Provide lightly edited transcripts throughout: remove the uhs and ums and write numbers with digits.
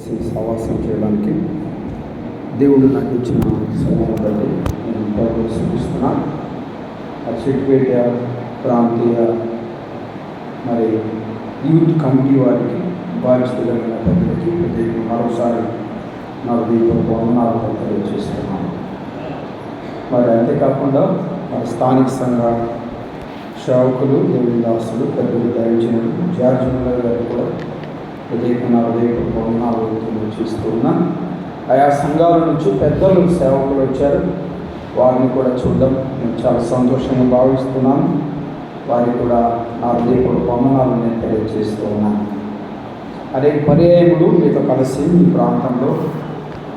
కలిసి సహవాసం చేయడానికి దేవుడు నాకు ఇచ్చిన సమయాన్ని బట్టి నేను ప్రభువుని స్తుతిస్తున్నాను. చిట్పేట ప్రాంతీయ మరి యూత్ కమిటీ వారికి బాధ్యతలైన పెద్దలకి మరోసారి నాకు దీనికి వందనాలు తెలియజేస్తున్నాను. మరి అంతేకాకుండా మరి స్థానిక సంఘ సేవకులు, దేవుని దాసులు, పెద్దలు, దైవజనులు, జార్జుల గారు కూడా హృదయపూర్వక వందనాలు తెలియజేస్తూ ఉన్నాను. ఆయా సంఘాల నుంచి పెద్దలు, సేవకులు వచ్చారు. వారిని కూడా చూడడం నేను చాలా సంతోషంగా భావిస్తున్నాను. వారికి కూడా నా హృదయపూర్వక వందనాలు నేను తెలియజేస్తూ ఉన్నాను. అనేక పర్యాయములు మీతో కలిసి ఈ ప్రాంతంలో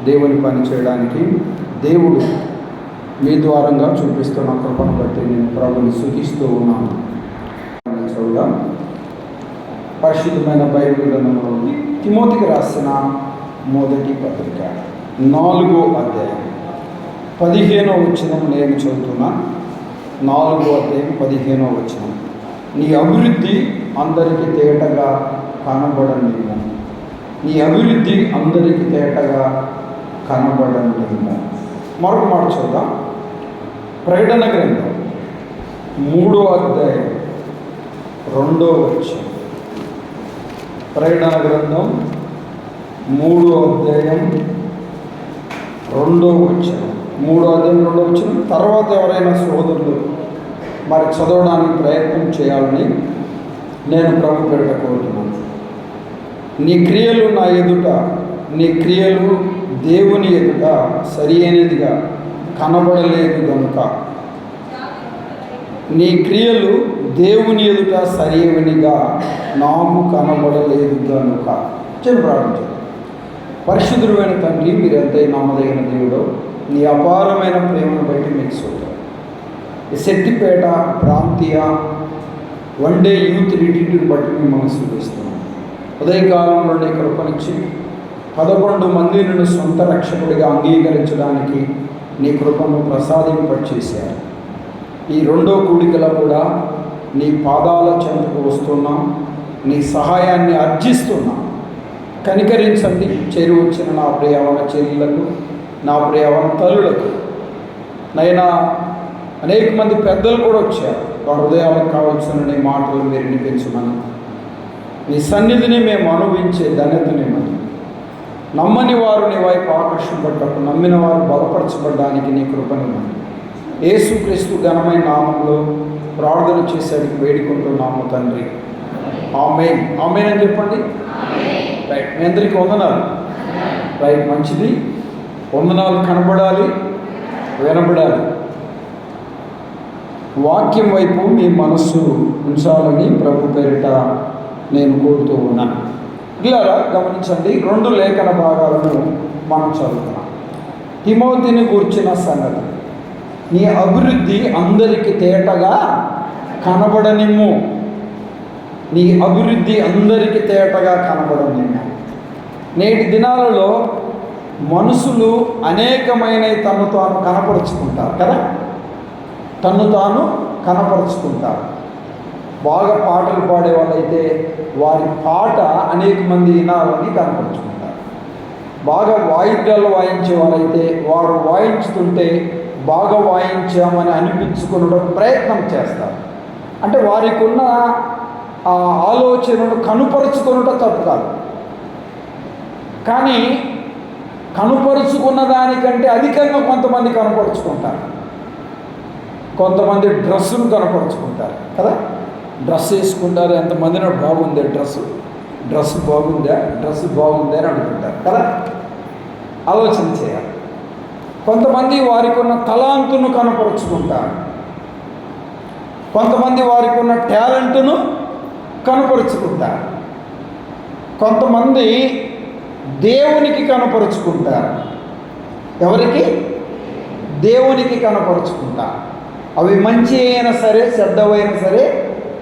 దేవుని పని చేయడానికి దేవుడు మీ ద్వారంగా చూపిస్తున్న కృపను బట్టి నేను ప్రభుని స్తుతిస్తూ ఉన్నాను. చూద్దాం. పరిశుద్ధమైన బైబిల్ గ్రంథంలోని తిమోతికి రాసిన మొదటి పత్రిక 4వ అధ్యాయం 15వ వచనం నేను చదువుతున్నా. 4వ అధ్యాయం 15వ వచనం. నీ అభివృద్ధి అందరికీ తేటగా కనబడనివ్వు. నీ అభివృద్ధి అందరికీ తేటగా కనబడనివ్వు. మరొక మాట చూద్దాం. ప్రకటన గ్రంథం 3వ అధ్యాయం 2వ వచనం. ప్రకటన గ్రంథం 3వ అధ్యాయం 2వ వచనం. 3వ అధ్యాయం 2వ వచనం. తర్వాత ఎవరైనా సోదరులు మరి చదవడానికి ప్రయత్నం చేయాలని నేను ప్రభు పేరిట కోరుతున్నాను. నీ క్రియలు నా ఎదుట, నీ క్రియలు దేవుని ఎదుట సరి అయినదిగా కనబడలేదు గనుక, నీ క్రియలు దేవుని ఎదుట సరియవనిగా నాకు కనబడలేదు గనుక. చెప్పి ప్రార్థించారు. పరిశుద్ధుడైన తండ్రి, మీరు ఎంతైనా నమ్మదగిన దేవుడు, నీ అపారమైన ప్రేమను బట్టి మీకు చూడాలి. ఈ శెట్టిపేట ప్రాంతీయ వన్డే యూత్ రిట్రీట్ని బట్టి మిమ్మల్ని సూచిస్తున్నాం. ఉదయకాలంలో నీ కృపనిచ్చి 11 మందిని సొంత రక్షకుడిగా అంగీకరించడానికి నీ కృపను ప్రసాదింపచేశారు. ఈ 2వ కూడికలో కూడా నీ పాదాల చెంతకు వస్తున్నాం. నీ సహాయాన్ని అర్జిస్తున్నాం. కనికరించండి. చేరి వచ్చిన నా ప్రియవన చెల్లులకు, నా ప్రియవన తల్లులకు, నైనా అనేక మంది పెద్దలు కూడా వచ్చారు. వారి హృదయాలకు కావాల్సిన నీ మాటలు మీరు వినిపించమని, నీ సన్నిధిని మేము అనుభవించే ధన్యతని మనం నమ్మని వారు నీ వైపు ఆకర్షింపబడ్డప్పుడు, నమ్మిన వారు బలపరచబడ్డానికి నీ కృపని మనం యేసుక్రీస్తు ఘనమైన నామంలో ప్రార్థన చేసేందుకు వేడుకుంటున్నాము తండ్రి. ఆమేన్. ఆమేన్ అని చెప్పండి. రైట్. మీ అందరికీ వందనాలు. రైట్, మంచిది. వందనాలు కనబడాలి, వినబడాలి. వాక్యం వైపు మీ మనస్సు ఉంచాలని ప్రభు పేరిట నేను కోరుతూ ఉన్నాను. ఇలా గమనించండి. 2 లేఖన భాగాలను మనం చదువుతున్నాం. తిమోతిని గూర్చిన సంగతి, నీ అభివృద్ధి అందరికీ తేటగా కనబడనిమ్ము. నీ అభివృద్ధి అందరికీ తేటగా కనబడనిమ్ము. నేటి దినాలలో మనుషులు అనేకమైన తను తాను కనపరుచుకుంటారు కదా. తను తాను కనపరుచుకుంటారు. బాగా పాటలు పాడే వాళ్ళైతే వారి పాట అనేక మంది వినాలని కనపరుచుకుంటారు. బాగా వాయిద్యాలు వాయించే వాళ్ళైతే వారు వాయించుతుంటే బాగా వాయించామని అనిపించుకునే ప్రయత్నం చేస్తారు. అంటే వారికి ఉన్న ఆ ఆలోచనను కనుపరుచుకున్నట తప్పు కాదు. కానీ కనుపరుచుకున్న దానికంటే అధికంగా కొంతమంది కనపరుచుకుంటారు. కొంతమంది డ్రెస్సును కనపరుచుకుంటారు కదా. డ్రెస్ వేసుకుంటారు. ఎంతమంది బాగుంది డ్రెస్ బాగుందా అని అడుగుతుంటారు కదా. ఆలోచన చేయాలి. కొంతమంది వారికి ఉన్న తలాంతును కనపరుచుకుంటారు. కొంతమంది వారికి ఉన్న టాలెంట్ను కనపరుచుకుంటారు. కొంతమంది దేవునికి కనపరుచుకుంటారు. ఎవరికి? దేవునికి కనపరుచుకుంటారు. అవి మంచి అయినా సరే, చెడ్డవైనా సరే,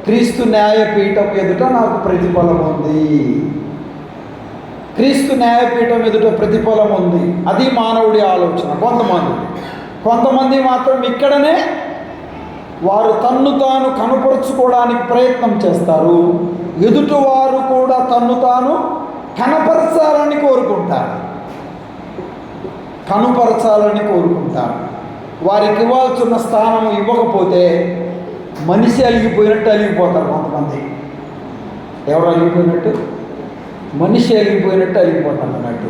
క్రీస్తు న్యాయపీఠం ఎదుట నాకు ప్రతిఫలం ఉంది. క్రీస్తు న్యాయపీఠం ఎదుట ప్రతిఫలం ఉంది. అది మానవుడి ఆలోచన. కొంతమంది మాత్రం ఇక్కడనే వారు తన్ను తాను కనపరుచుకోవడానికి ప్రయత్నం చేస్తారు. ఎదుటివారు కూడా తన్ను తాను కనపరచాలని కోరుకుంటారు. కనుపరచాలని కోరుకుంటారు. వారికి ఇవ్వాల్సిన స్థానం ఇవ్వకపోతే మనిషి అలిగిపోయినట్టు అలిగిపోతారు కొంతమంది. ఎవరు అలిగిపోయినట్టు? మనిషి అలిగిపోయినట్టు అలిగిపోతారు అన్నట్టు.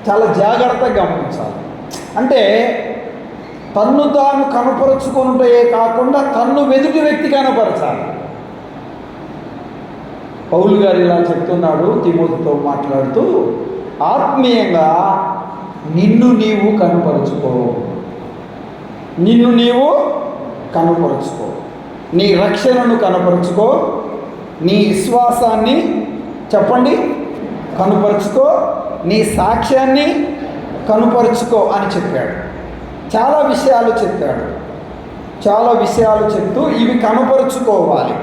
చాలా జాగ్రత్తగా గమనించాలి. అంటే తన్ను తాను కనపరుచుకుంటే కాకుండా తన్ను ఎదుటి వ్యక్తి కనపరచాలి. పౌలు గారు ఇలా చెప్తున్నాడు తిమోతితో మాట్లాడుతూ, ఆత్మీయంగా నిన్ను నీవు కనపరుచుకో. నిన్ను నీవు కనపరుచుకో. నీ రక్షణను కనపరుచుకో. నీ విశ్వాసాన్ని చెప్పండి కనుపరుచుకో. నీ సాక్ష్యాన్ని కనుపరుచుకో అని చెప్పాడు. చాలా విషయాలు చెప్పాడు. చాలా విషయాలు చెప్తూ ఇవి కనుపరుచుకోవాలి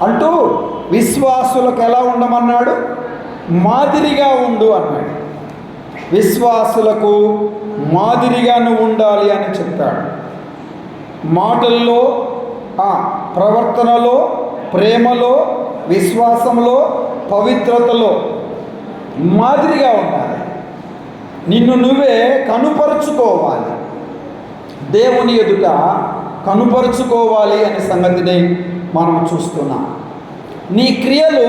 అంటూ విశ్వాసులకు ఎలా ఉండమన్నాడు? మాదిరిగా ఉండు అన్నాడు. విశ్వాసులకు మాదిరిగా నువ్వు ఉండాలి అని చెప్పాడు. మాటల్లో, ప్రవర్తనలో, ప్రేమలో, విశ్వాసంలో, పవిత్రతలో మాదిరిగా ఉండాలి. నిన్ను నువ్వే కనుపరుచుకోవాలి. దేవుని ఎదుట కనుపరుచుకోవాలి అనే సంగతిని మనం చూస్తున్నాం. నీ క్రియలు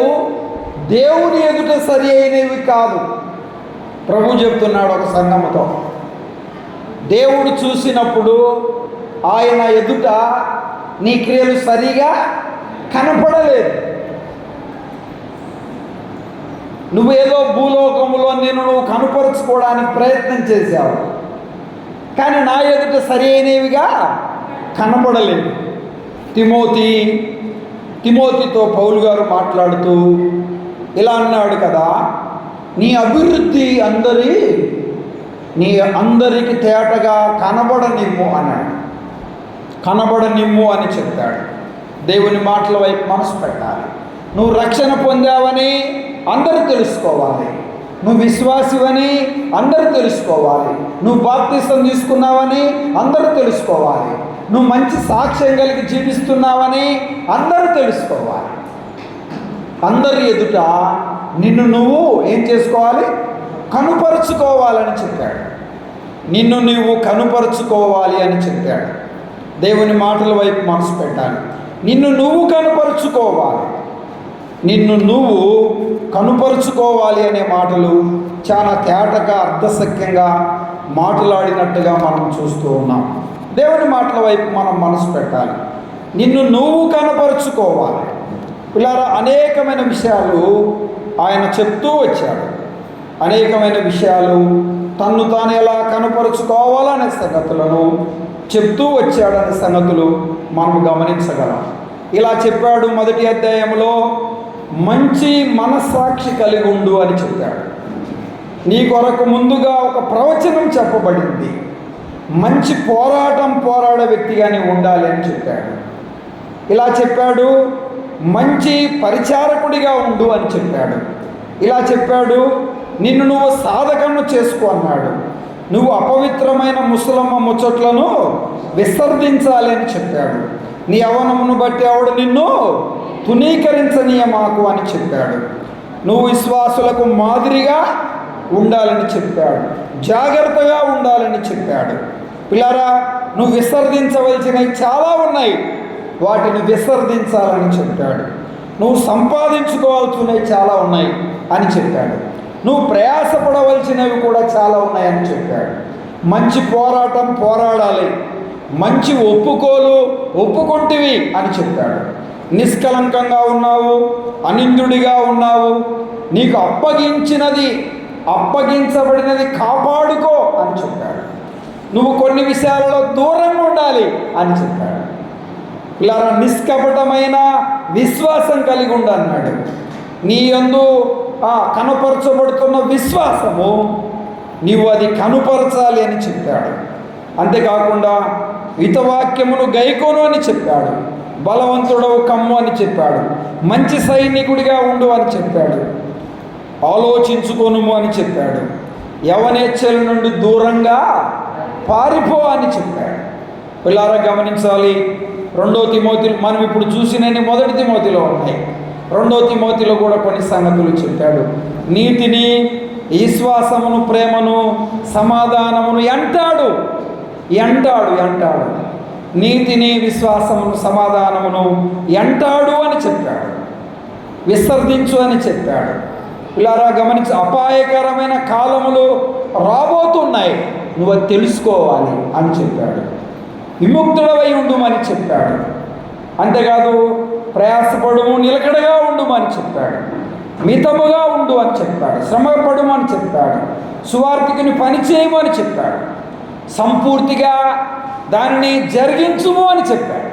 దేవుని ఎదుట సరి అయినవి కాదు. ప్రభు చెప్తున్నాడు ఒక సంఘముతో, దేవుడు చూసినప్పుడు ఆయన ఎదుట నీ క్రియలు సరిగా కనపడలేదు. నువ్వేదో భూలోకంలో నువ్వు కనుపరుచుకోవడానికి ప్రయత్నం చేశావు, కానీ నా ఎదుట సరి అయినవిగా కనపడలేదు. తిమోతితో పౌలు గారు మాట్లాడుతూ ఇలా అన్నాడు కదా, నీ అభివృద్ధి అందరికి తేటగా కనబడనిమ్ము అన్నాడు. కనబడనిమ్ము అని చెప్పాడు. దేవుని మాటల వైపు మనసు పెట్టాలి. నువ్వు రక్షణ పొందావని అందరూ తెలుసుకోవాలి. నువ్వు విశ్వాసివని అందరూ తెలుసుకోవాలి. నువ్వు బాప్తిసం తీసుకున్నావని అందరూ తెలుసుకోవాలి. నువ్వు మంచి సాక్ష్యం కలిగి జీవిస్తున్నావని అందరూ తెలుసుకోవాలి. అందరి ఎదుట నిన్ను నువ్వు ఏం చేసుకోవాలి? కనుపరుచుకోవాలని చెప్పాడు. నిన్ను నువ్వు కనుపరుచుకోవాలి అని చెప్పాడు. దేవుని మాటల వైపు మనసు పెట్టాలి. నిన్ను నువ్వు కనుపరుచుకోవాలి. నిన్ను నువ్వు కనుపరుచుకోవాలి అనే మాటలు చాలా తేటగా అర్థసఖ్యంగా మాట్లాడినట్టుగా మనం చూస్తూ ఉన్నాం. దేవుని మాటల వైపు మనం మనసు పెట్టాలి. నిన్ను నువ్వు కనపరుచుకోవాలి. ఇలా అనేకమైన విషయాలు ఆయన చెప్తూ వచ్చాడు. అనేకమైన విషయాలు తన్ను తాను ఎలా కనపరుచుకోవాలనే సంగతులను చెప్తూ వచ్చాడనే సంగతులు మనం గమనించగలం. ఇలా చెప్పాడు. మొదటి అధ్యాయంలో మంచి మనస్సాక్షి కలిగి ఉండు అని చెప్పాడు. నీ కొరకు ముందుగా ఒక ప్రవచనం చెప్పబడింది. మంచి పోరాడే వ్యక్తిగా నీవు ఉండాలి అని చెప్పాడు. ఇలా చెప్పాడు. మంచి పరిచారకుడిగా ఉండు అని చెప్పాడు. ఇలా చెప్పాడు. నిన్ను నువ్వు సాధకను చేసుకో అన్నాడు. నువ్వు అపవిత్రమైన ముసలమ్మ ముచ్చట్లను విసర్జించాలి అని చెప్పాడు. నీ యవ్వనమును బట్టి ఆవిడ నిన్ను తునీకరించనీయమాకు అని చెప్పాడు. నువ్వు విశ్వాసులకు మాదిరిగా ఉండాలని చెప్పాడు. జాగ్రత్తగా ఉండాలని చెప్పాడు. పిల్లారా, నువ్వు విసర్జించవలసినవి చాలా ఉన్నాయి, వాటిని విసర్జించాలని చెప్పాడు. నువ్వు సంపాదించుకోవాల్సినవి చాలా ఉన్నాయి అని చెప్పాడు. నువ్వు ప్రయాసపడవలసినవి కూడా చాలా ఉన్నాయని చెప్పాడు. మంచి పోరాడాలి. మంచి ఒప్పుకుంటివి అని చెప్పాడు. నిష్కలంకంగా ఉన్నావు, అనింద్యుడిగా ఉన్నావు, నీకు అప్పగించబడినది కాపాడుకో అని చెప్పాడు. నువ్వు కొన్ని విషయాలలో దూరంగా ఉండాలి అని చెప్పాడు. ఇలా నిష్కపటమైన విశ్వాసం కలిగి ఉండన్నాడు. నీ యందు కనపరచబడుతున్న విశ్వాసము నీవు అది కనుపరచాలి అని చెప్పాడు. అంతేకాకుండా హితవాక్యమును గైకోను అని చెప్పాడు. బలవంతుడవు కమ్ము అని చెప్పాడు. మంచి సైనికుడిగా ఉండు అని చెప్పాడు. ఆలోచించుకొనుము అని చెప్పాడు. యవనేచ్ఛల నుండి దూరంగా పారిపో అని చెప్పాడు. పిల్లారా గమనించాలి. 2 తిమోతి మనం ఇప్పుడు చూసినవి 1 తిమోతిలో ఉన్నాయి. రెండో తిమోతిలో కూడా కొన్ని సంగతులు చెప్పాడు. నీతిని, విశ్వాసమును, ప్రేమను, సమాధానమును ఎంటాడు. నీతిని, విశ్వాసమును, సమాధానమును ఎంటాడు అని చెప్పాడు. విసర్జించు అని చెప్పాడు. పిల్లారా గమనించి, అపాయకరమైన కాలములు రాబోతున్నాయి, నువ్వు అది తెలుసుకోవాలి అని చెప్పాడు. విముక్తుడవై ఉండుమని చెప్పాడు. అంతేకాదు, ప్రయాసపడుము, నిలకడగా ఉండుమని చెప్పాడు. మితముగా ఉండు అని చెప్పాడు. శ్రమపడుమని చెప్పాడు. సువార్తికుని పని చేయము అని చెప్పాడు. సంపూర్తిగా దానిని జరిగించుము అని చెప్పాడు.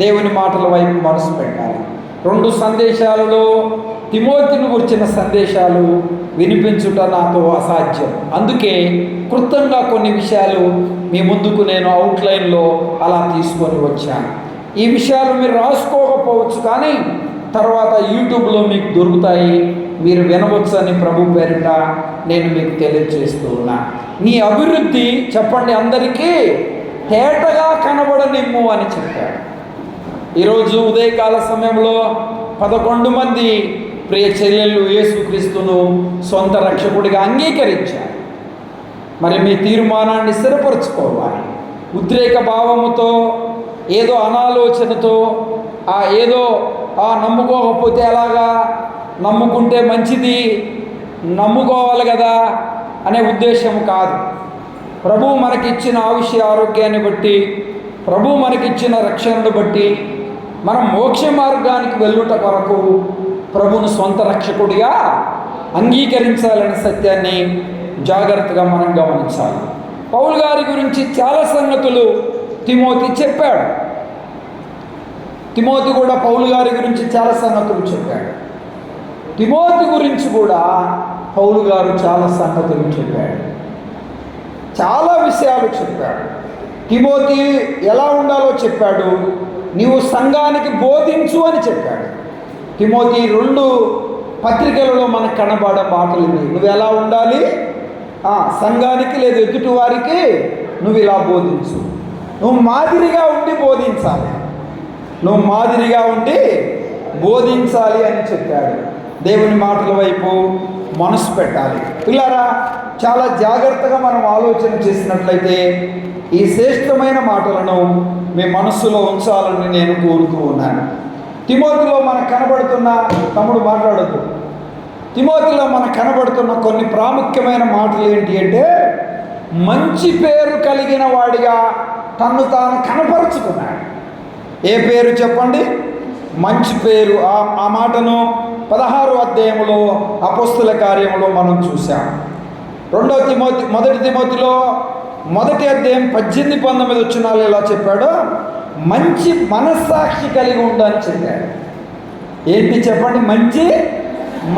దేవుని మాటల వైపు మనసు పెట్టాలి. 2 సందేశాలలో తిమోతిని గురించిన సందేశాలు వినిపించుట నాతో అసాధ్యం. అందుకే క్లుప్తంగా కొన్ని విషయాలు మీ ముందుకు నేను అవుట్లైన్లో అలా తీసుకొని వచ్చాను. ఈ విషయాలు మీరు రాసుకోకపోవచ్చు, కానీ తర్వాత యూట్యూబ్లో మీకు దొరుకుతాయి, మీరు వినవచ్చని ప్రభు పేరిట నేను మీకు తెలియజేస్తూ ఉన్నా. నీ అభివృద్ధి చెప్పండి అందరికీ తేటగా కనబడనిమ్ము అని చెప్పాడు. ఈరోజు ఉదయకాల సమయంలో 11 మంది ప్రియ చెల్లెళ్ళు యేసుక్రీస్తును సొంత రక్షకుడిగా అంగీకరించారు. మరి మీ తీర్మానాన్ని స్థిరపరచుకోవాలి. ఉద్రేక భావముతో, ఏదో అనాలోచనతో, ఏదో నమ్ముకోకపోతే ఎలాగా, నమ్ముకుంటే మంచిది, నమ్ముకోవాలి కదా అనే ఉద్దేశం కాదు. ప్రభు మనకిచ్చిన ఆయుష్య ఆరోగ్యాన్ని బట్టి, ప్రభు మనకిచ్చిన రక్షణను బట్టి మనం మోక్ష మార్గానికి వెళ్ళుట కొరకు ప్రభువును సొంత రక్షకుడిగా అంగీకరించాలనే సత్యాన్ని జాగ్రత్తగా మనం గమనించాలి. పౌలు గారి గురించి చాలా సంగతులు తిమోతి చెప్పాడు. తిమోతి కూడా పౌలు గారి గురించి చాలా సంగతులు చెప్పాడు. తిమోతి గురించి కూడా పౌలు గారు చాలా సంగతులు చెప్పాడు. చాలా విషయాలు చెప్పాడు. తిమోతి ఎలా ఉండాలో చెప్పాడు. నీవు సంఘానికి బోధించు అని చెప్పాడు. తిమోతి 2 పత్రికలలో మనకు కనబడే మాటలు ఇవి. నువ్వు ఎలా ఉండాలి, సంఘానికి లేదు ఎదుటి వారికి నువ్వు ఇలా బోధించు. నువ్వు మాదిరిగా ఉండి బోధించాలి. అని చెప్పాడు. దేవుని మాటల వైపు మనసు పెట్టాలి. పిల్లారా, చాలా జాగ్రత్తగా మనం ఆలోచన చేసినట్లయితే ఈ శ్రేష్టమైన మాటలను మీ మనస్సులో ఉంచాలని నేను కోరుతూ ఉన్నాను. తిమోతిలో మనకు కనబడుతున్న, తమ్ముడు మాట్లాడద్దు, తిమోతిలో మనకు కనబడుతున్న కొన్ని ప్రాముఖ్యమైన మాటలు ఏంటి అంటే, మంచి పేరు కలిగిన వాడిగా తన్ను తాను కనపరుచుకున్నాడు. ఏ పేరు చెప్పండి? మంచి పేరు. ఆ మాటను 16వ అధ్యాయంలో అపోస్తుల కార్యములో మనం చూసాం. 1 తిమోతిలో 1వ అధ్యాయం 18-19 వచనాలు ఎలా చెప్పాడో, మంచి మనస్సాక్షి కలిగి ఉండని చెప్పాడు. ఏంటి చెప్పండి?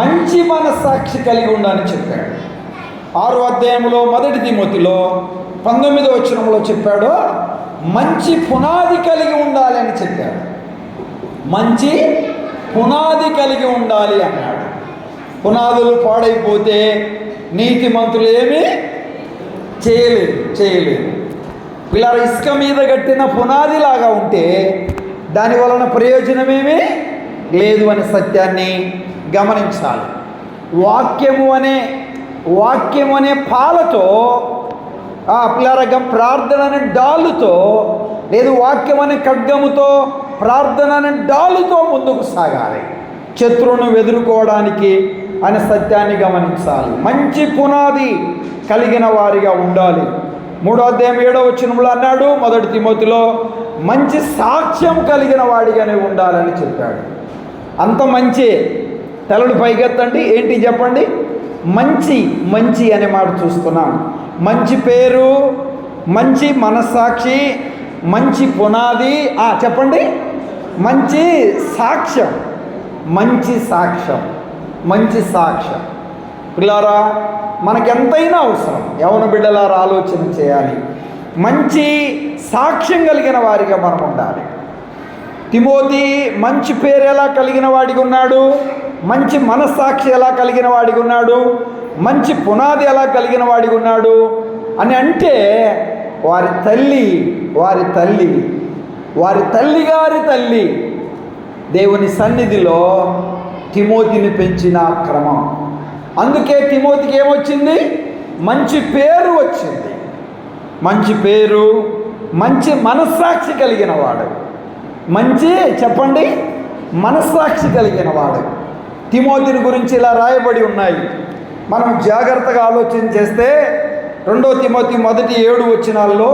మంచి మనస్సాక్షి కలిగి ఉండని చెప్పాడు. 6వ అధ్యాయంలో 1 తిమోతిలో 19వ వచనంలో చెప్పాడు, మంచి పునాది కలిగి ఉండాలి అని చెప్పాడు. మంచి పునాది కలిగి ఉండాలి అన్నాడు. పునాదులు పాడైపోతే నీతిమంతులు ఏమీ చేయలేదు. ఇలా ఇసుక మీద కట్టిన పునాదిలాగా ఉంటే దాని వలన ప్రయోజనమేమీ లేదు అనే సత్యాన్ని గమనించాలి. వాక్యము అనే పాలతో, పిల్లరగా ప్రార్థన అనే డాలుతో, లేదు వాక్యం అనే ఖడ్గముతో, ప్రార్థన అనే డాలుతో ముందుకు సాగాలి శత్రువును ఎదుర్కోవడానికి అనే సత్యాన్ని గమనించాలి. మంచి పునాది కలిగిన వారిగా ఉండాలి. 3వ అధ్యాయం 7వ వచనంలో అన్నాడు, 1 తిమోతిలో మంచి సాక్ష్యం కలిగిన వాడిగానే ఉండాలని చెప్పాడు. అంత మంచి తలలు పైకెత్తండి. ఏంటి చెప్పండి? మంచి అనే మాట చూస్తున్నాం. మంచి పేరు, మంచి మనస్సాక్షి, మంచి పునాది, చెప్పండి, మంచి సాక్ష్యం. పిల్లారా, మనకెంతైనా అవసరం. యవన బిడ్డలారా ఆలోచన చేయాలి. మంచి సాక్ష్యం కలిగిన వారిగా మనం ఉండాలి. తిమోతి మంచి పేరు ఎలా కలిగిన వాడిగా ఉన్నాడు, మంచి మనస్సాక్షి ఎలా కలిగిన వాడిగా ఉన్నాడు, మంచి పునాది ఎలా కలిగిన వాడిగా ఉన్నాడు అని అంటే, వారి తల్లి గారి తల్లి దేవుని సన్నిధిలో తిమోతిని పెంచిన క్రమం. అందుకే తిమోతికి ఏమొచ్చింది? మంచి పేరు వచ్చింది. మంచి పేరు, మంచి మనస్సాక్షి కలిగిన వాడు. మంచి చెప్పండి, మనస్సాక్షి కలిగిన వాడు. తిమోతిని గురించి ఇలా రాయబడి ఉన్నాయి. మనం జాగ్రత్తగా ఆలోచన చేస్తే 2 తిమోతి 1:7 వచనాల్లో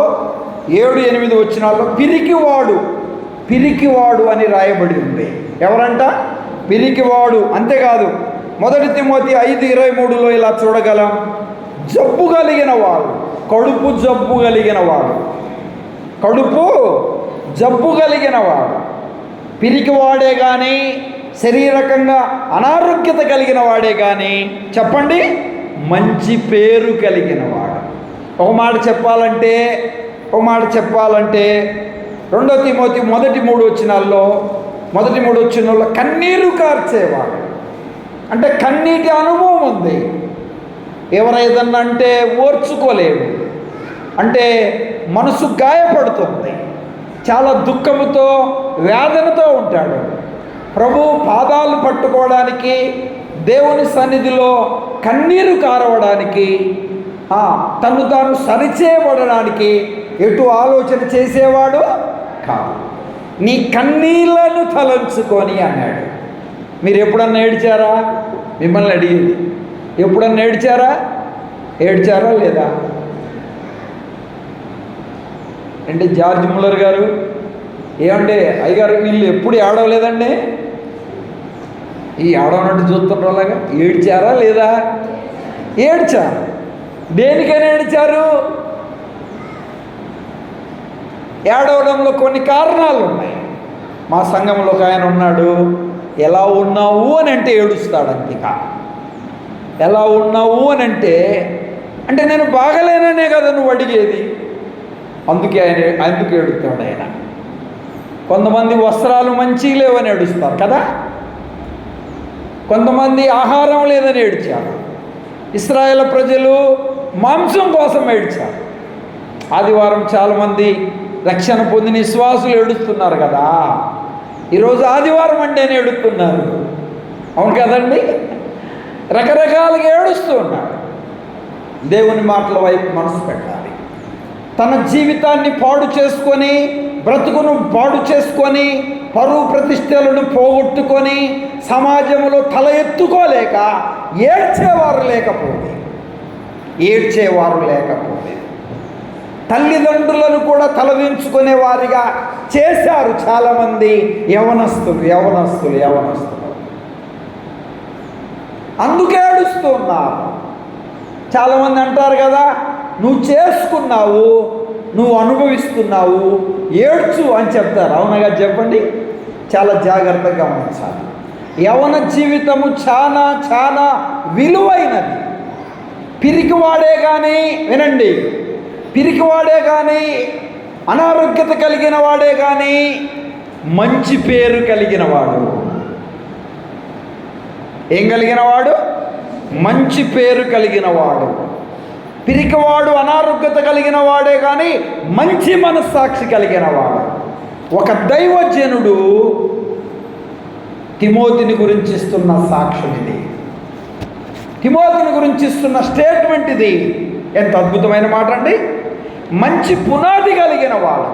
7-8 వచనాల్లో పిరికివాడు అని రాయబడి ఉంది. ఎవరంట? పిరికివాడు. అంతేకాదు 1 తిమోతి 5:23లో ఇలా చూడగలం, జబ్బు కలిగిన వాడు, కడుపు జబ్బు కలిగిన వాడు. పిరికివాడే కానీ, శరీరకంగా అనారోగ్యత కలిగిన వాడే కానీ చెప్పండి, మంచి పేరు కలిగిన వాడు. ఒక మాట చెప్పాలంటే 2 తిమోతి 1:3 వచనాల్లో కన్నీరు కార్చేవాడు. అంటే కన్నీటి అనుభవం ఉంది. ఎవరైదన్నా అంటే ఓర్చుకోలేడు, అంటే మనసు గాయపడుతుంది, చాలా దుఃఖముతో వేదనతో ఉంటాడు. ప్రభు పాదాలు పట్టుకోవడానికి, దేవుని సన్నిధిలో కన్నీరు కారవడానికి, తను తాను సరిచేయబడడానికి ఎటు ఆలోచన చేసేవాడు కాదు. నీ కన్నీళ్లను తలంచుకొని అన్నాడు. మీరు ఎప్పుడన్నా ఏడ్చారా? మిమ్మల్ని అడిగింది, ఎప్పుడన్నా ఏడ్చారా లేదా? అంటే జార్జ్ ముల్లర్ గారు ఏమంటే, అయ్యగారు వీళ్ళు ఎప్పుడు ఏడవలేదండి, ఈ ఏడవనట్టు చూస్తుంటారు. అలాగా ఏడ్చారా లేదా? ఏడ్చారు. దేనికైనా ఏడ్చారు? ఏడవడంలో కొన్ని కారణాలు ఉన్నాయి. మా సంఘంలో ఒక ఆయన ఉన్నాడు, ఎలా ఉన్నావు అని అంటే ఏడుస్తాడు. అంతేకా ఎలా ఉన్నావు అని అంటే నేను బాగలేననే కదా నువ్వు అడిగేది, అందుకే ఏడుస్తాడు ఆయన. కొంతమంది వస్త్రాలు మంచి లేవని ఏడుస్తారు కదా, కొంతమంది ఆహారం లేదని ఏడ్చారు. ఇశ్రాయేలు ప్రజలు మాంసం కోసం ఏడ్చారు. ఆదివారం చాలామంది రక్షణ పొందిన విశ్వాసులు ఏడుస్తున్నారు కదా, ఈరోజు ఆదివారం అంటేనే ఏడుస్తున్నారు. అవును కదండి? రకరకాలుగా ఏడుస్తూ ఉన్నారు. దేవుని మాటల వైపు మనసు పెట్టాలి. తన జీవితాన్ని పాడు చేసుకొని, బ్రతుకును పాడు చేసుకొని, పరువు ప్రతిష్టలను పోగొట్టుకొని, సమాజంలో తల ఎత్తుకోలేక ఏడ్చేవారు లేకపోతే తల్లిదండ్రులను కూడా తలదించుకునే వారిగా చేశారు చాలామంది యవనస్తులు. అందుకే ఏడుస్తూ ఉన్నారు. చాలామంది అంటారు కదా, నువ్వు చేసుకున్నావు, నువ్వు అనుభవిస్తున్నావు, ఏడ్చు అని చెప్తారు. అవునగా చెప్పండి, చాలా జాగ్రత్తగా గమనించాలి. యవన జీవితము చాలా విలువైనది. పిరికివాడే కానీ, వినండి, పిరికివాడే కానీ, అనారోగ్యత కలిగిన వాడే కానీ మంచి పేరు కలిగిన వాడు. ఏం కలిగిన వాడు? మంచి పేరు కలిగిన వాడు. పిరికివాడు అనారోగ్యత కలిగిన వాడే కానీ మంచి మనస్సాక్షి కలిగిన వాడు. ఒక దైవజనుడు తిమోతిని గురించి ఇస్తున్న సాక్ష్యం ఇది, తిమోతిని గురించి ఇస్తున్న స్టేట్మెంట్ ఇది. ఎంత అద్భుతమైన మాట అండి. మంచి పునాది కలిగిన వాడు.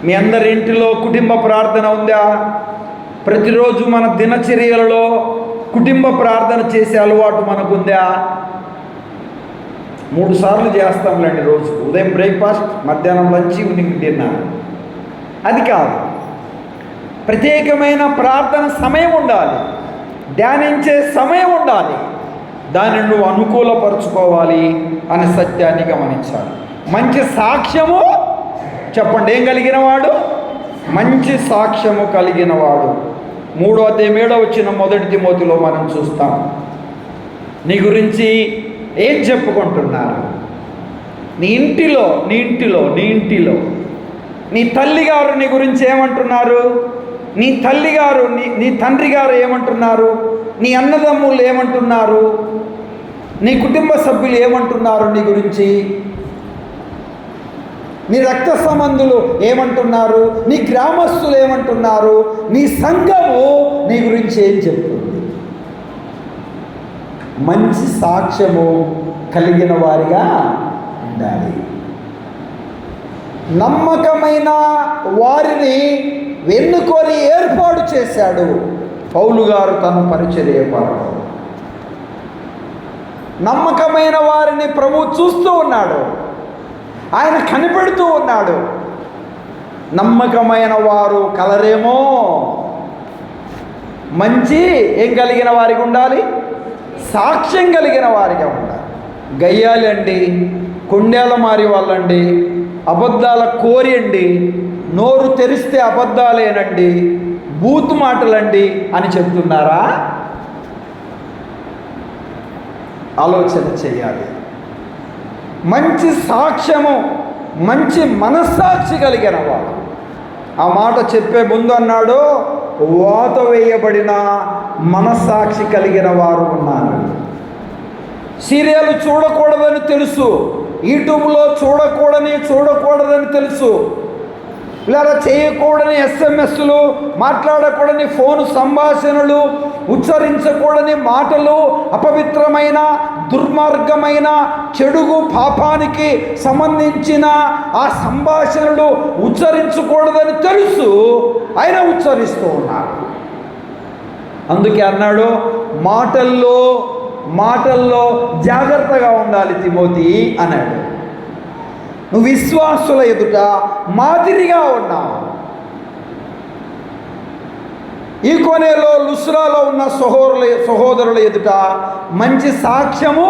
మీ అందరి ఇంటిలో కుటుంబ ప్రార్థన ఉందా? ప్రతిరోజు మన దినచర్యలలో కుటుంబ ప్రార్థన చేసే అలవాటు మనకుందా? 3 సార్లు చేస్తాంలేండి రోజుకు. ఉదయం బ్రేక్ఫాస్ట్, మధ్యాహ్నం లంచ్, ఈవినింగ్ డిన్నర్. అది కాదు, ప్రత్యేకమైన ప్రార్థన సమయం ఉండాలి, ధ్యానించే సమయం ఉండాలి. దానిని నువ్వు అనుకూలపరుచుకోవాలి అనే సత్యాన్ని గమనించాలి. మంచి సాక్ష్యము చెప్పండి, ఏం కలిగిన వాడు? మంచి సాక్ష్యము కలిగిన వాడు. 3వ అధ్యాయం 7వ వచనం 1 తిమోతిలో మనం చూస్తాం. నీ గురించి ఏం చెప్పుకుంటున్నారు? నీ ఇంటిలో నీ తల్లిగారు నీ గురించి ఏమంటున్నారు? నీ తల్లిగారు నీ తండ్రి గారు ఏమంటున్నారు? నీ అన్నదమ్ములు ఏమంటున్నారు? నీ కుటుంబ సభ్యులు ఏమంటున్నారు నీ గురించి? నీ రక్త సంబంధులు ఏమంటున్నారు? నీ గ్రామస్తులు ఏమంటున్నారు? నీ సంఘం సాక్ష్యము నీ గురించి ఏం చెప్తుంది? మంచి సాక్ష్యము కలిగిన వారిగా ఉండాలి. నమ్మకమైన వారిని ఎన్నుకొని ఏర్పాటు చేశాడు పౌలు గారు తన పరిచర్య కొరకు. నమ్మకమైన వారిని ప్రభు చూస్తూ ఉన్నాడు, ఆయన కనిపెడుతూ ఉన్నాడు. నమ్మకమైన వారు కలరేమో. మంచి ఏం కలిగిన వారికి ఉండాలి? సాక్ష్యం కలిగిన వారిగా ఉండాలి. గయ్యాలి అండి, కొండేల మారి వాళ్ళండి, అబద్ధాల కోరి అండి, నోరు తెరిస్తే అబద్ధాలేనండి, బూతు మాటలండి అని చెప్తున్నారా? ఆలోచన చేయాలి. మంచి సాక్ష్యము, మంచి మనస్సాక్షి కలిగిన వాడు. ఆ మాట చెప్పే ముందు అన్నాడు, వాత వేయబడిన మనస్సాక్షి కలిగిన వారు ఉన్నారు. సీరియల్ చూడకూడదని తెలుసు, యూట్యూబ్లో చూడకూడదని తెలుసు, ఇలా చేయకూడని ఎస్ఎంఎస్లు, మాట్లాడకూడని ఫోను సంభాషణలు, ఉచ్చరించకూడని మాటలు, అపవిత్రమైన దుర్మార్గమైన చెడుగు పాపానికి సంబంధించిన ఆ సంభాషణలు ఉచ్చరించకూడదని తెలుసు, ఆయన ఉచ్చరిస్తూ ఉన్నారు. అందుకే అన్నాడు, మాటల్లో జాగ్రత్తగా ఉండాలి తిమోతి అన్నాడు. నువ్వు విశ్వాసుల ఎదుట మాదిరిగా ఉన్నావు. ఈ కొనేలో లుస్రాలో ఉన్న సహోదరుల ఎదుట మంచి సాక్ష్యము,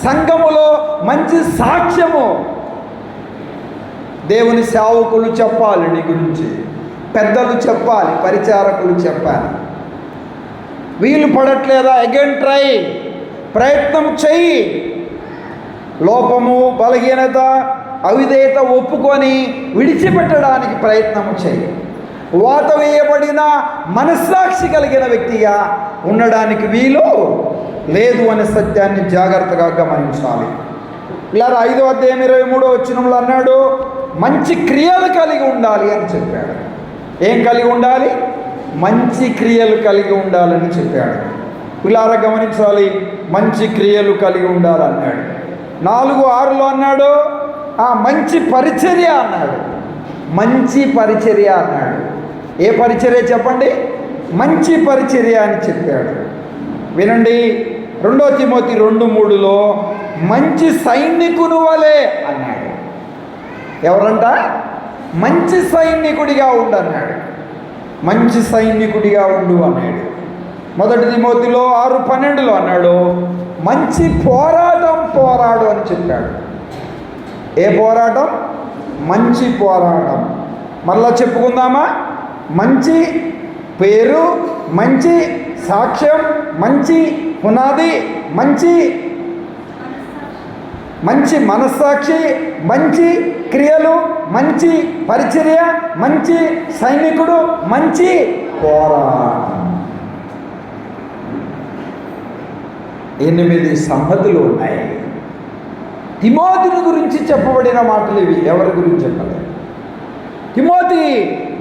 సంఘములో మంచి సాక్ష్యము. దేవుని సేవకులు చెప్పాలి నీ గురించి, పెద్దలు చెప్పాలి, పరిచారకులు చెప్పాలి. వీలు పడట్లేదా? అగైన్ ట్రై, ప్రయత్నం చెయ్యి. లోపము, బలహీనత, అవిధేయత ఒప్పుకొని విడిచిపెట్టడానికి ప్రయత్నం చేయి. వాత వేయబడిన మనస్సాక్షి కలిగిన వ్యక్తిగా ఉండడానికి వీలు లేదు అనే సత్యాన్ని జాగ్రత్తగా గమనించాలి. ఇలా 5వ అధ్యాయం 23వ వచనంలో అన్నాడు, మంచి క్రియలు కలిగి ఉండాలి అని చెప్పాడు. ఏం కలిగి ఉండాలి? మంచి క్రియలు కలిగి ఉండాలని చెప్పాడు. ఇలా గమనించాలి, మంచి క్రియలు కలిగి ఉండాలన్నాడు. 4:6లో అన్నాడు, మంచి పరిచర్య అన్నాడు. మంచి పరిచర్య అన్నాడు. ఏ పరిచర్య చెప్పండి? మంచి పరిచర్య అని చెప్పాడు. వినండి, 2 తిమోతి 2:3లో మంచి సైనికుని వలె అన్నాడు. ఎవరంట? మంచి సైనికుడిగా ఉండన్నాడు. మంచి సైనికుడిగా ఉండు అన్నాడు. 1 తిమోతిలో 6:12లో అన్నాడు, మంచి పోరాటం పోరాడు అని చెప్పాడు. ఏ పోరాటం? మంచి పోరాటం. మళ్ళా చెప్పుకుందామా? మంచి పేరు, మంచి సాక్ష్యం, మంచి పునాది, మంచి మనస్సాక్షి, మంచి క్రియలు, మంచి పరిచర్య, మంచి సైనికుడు, మంచి పోరాటం. 8 సంగతులు ఉన్నాయి. తిమోతిని గురించి చెప్పబడిన మాటలు ఇవి. ఎవరి గురించి చెప్పలేదు. తిమోతి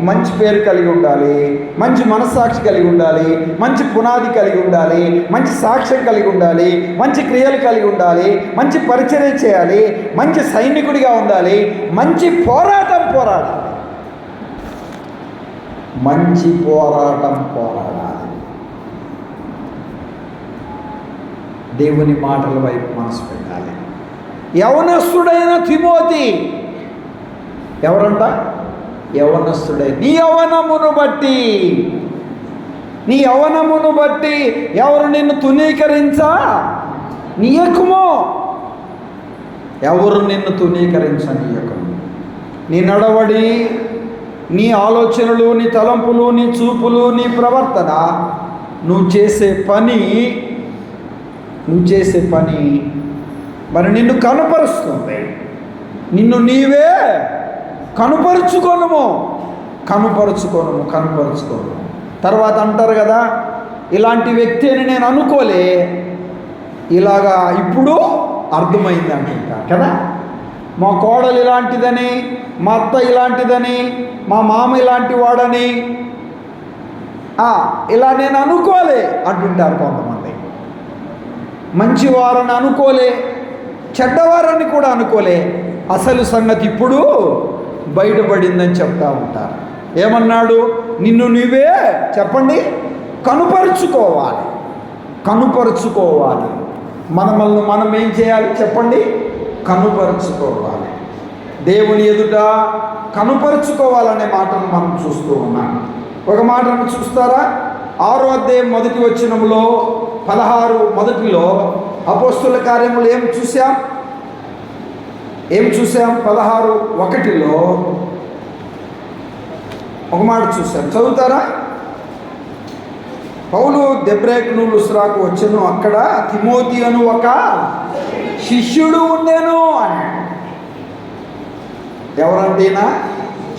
మంచి పేరు కలిగి ఉండాలి, మంచి మనస్సాక్షి కలిగి ఉండాలి, మంచి పునాది కలిగి ఉండాలి, మంచి సాక్ష్యం కలిగి ఉండాలి, మంచి క్రియలు కలిగి ఉండాలి, మంచి పరిచర్య చేయాలి, మంచి సైనికుడిగా ఉండాలి, మంచి పోరాటం పోరాడాలి. మంచి పోరాటం పోరాడాలి. దేవుని మాటల వైపు మనసు పెట్టాలి. యవనస్తుడైన తిమోతి ఎవరంట? యవనస్తుడై నీ యవనమును బట్టి ఎవరు నిన్ను తునీకరించా నీయకుమో, ఎవరు నిన్ను తునీకరించనీయకము. నీ నడవడి, నీ ఆలోచనలు, నీ తలంపులు, నీ చూపులు, నీ ప్రవర్తన, నువ్వు చేసే పని మరి నిన్ను కనపరుస్తుంది. నిన్ను నీవే కనుపరుచుకోను. తర్వాత అంటారు కదా, ఇలాంటి వ్యక్తి అని నేను అనుకోలే, ఇలాగా ఇప్పుడు అర్థమైంది అంటుంటారు కదా. మా కోడలు ఇలాంటిదని, మా అత్త ఇలాంటిదని, మా మామ ఇలాంటి వాడని, ఇలా నేను అనుకోలే అంటుంటారు కొంతమంది. మంచివారని అనుకోలే, చెడ్డవారని కూడా అనుకోలే, అసలు సంగతి ఇప్పుడు బయటపడిందని చెప్తా ఉంటారు. ఏమన్నాడు? నిన్ను నువ్వే చెప్పండి కనుపరుచుకోవాలి. మనల్ని మనం ఏం చేయాలి చెప్పండి? కనుపరుచుకోవాలి. దేవుని ఎదుట కనుపరుచుకోవాలనే మాటను మనం చూస్తూ ఉన్నాం. ఒక మాటను చూస్తారా? 6వ అధ్యాయం 1వ వచనంలో 16 మొదటిలో అపోస్తుల కార్యములు ఏం చూసాం? 16:1 ఒక మాట చూసాం. చదువుతారా? పౌలు దెబ్రేకును లుస్రాకు వచ్చెను, అక్కడ తిమోతి అను ఒక శిష్యుడు ఉండేను అని. ఎవరంటేనా?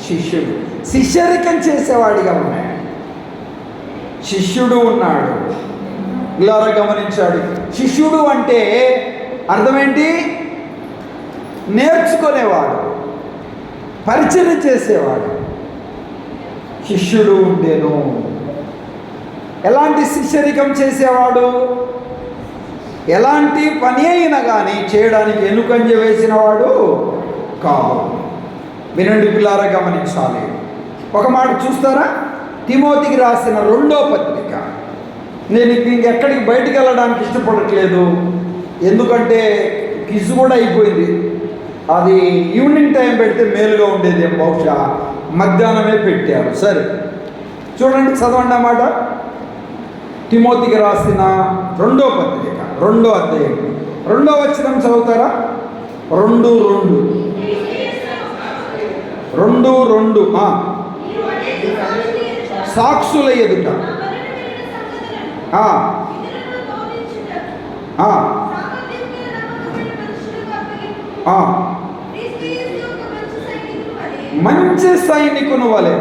శిష్యుడు. శిష్యరికం చేసేవాడిగా ఉన్నాడు. శిష్యుడు ఉన్నాడు. ఇలా గమనించాడు. శిష్యుడు అంటే అర్థమేంటి? నేర్చుకునేవాడు, పరిచయం చేసేవాడు. శిష్యుడు ఉండేను. ఎలాంటి శిష్యరికం చేసేవాడు? ఎలాంటి పని అయినా కానీ చేయడానికి ఎన్నుకంజ వేసినవాడు కాదు. వినండి పిల్లారా, గమనించాలి. ఒక మాట చూస్తారా? తిమోతికి రాసిన 2వ పత్రిక. నేను ఇంకెక్కడికి బయటికి వెళ్ళడానికి ఇష్టపడట్లేదు, ఎందుకంటే క్విజ్ కూడా అయిపోయింది. అది ఈవినింగ్ టైం పెడితే మేలుగా ఉండేది, బహుశా మధ్యాహ్నమే పెట్టారు. సరే చూడండి, చదవండి అన్నమాట. తిమోతికి రాసిన 2వ పత్రిక 2వ అధ్యాయం 2వ వచనం చదువుతారా? 2:2 సాక్షుల ఎదుట మంచి సైనికుని వలె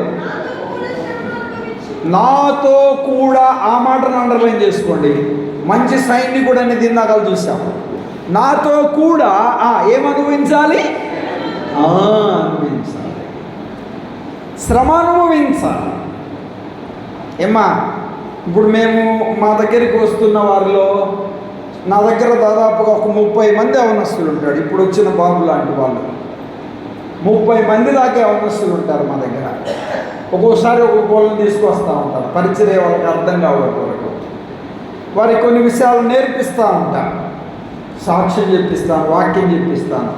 నాతో కూడా. ఆ మాటను అండర్లైన్ చేసుకోండి. మంచి సైనికుడు అనేది ఇందాక చూసాం. నాతో కూడా ఏమనుభవించాలి? అనుభవించాలి, శ్రమ అనుభవించాలి. ఇప్పుడు మేము మా దగ్గరికి వస్తున్న వారిలో నా దగ్గర దాదాపుగా ఒక 30 మంది అవనస్తులు ఉంటాడు. ఇప్పుడు వచ్చిన బాబు లాంటి వాళ్ళు 30 మంది దాకా అవనస్తులు ఉంటారు మా దగ్గర. ఒక్కోసారి ఒక్కొక్కళ్ళని తీసుకొస్తూ ఉంటారు, పరిచర్య వాళ్ళకి అర్థం కావడం వరకు. వారికి కొన్ని విషయాలు నేర్పిస్తూ ఉంటాను, సాక్ష్యం చెప్పిస్తాను, వాక్యం చెప్పిస్తాను.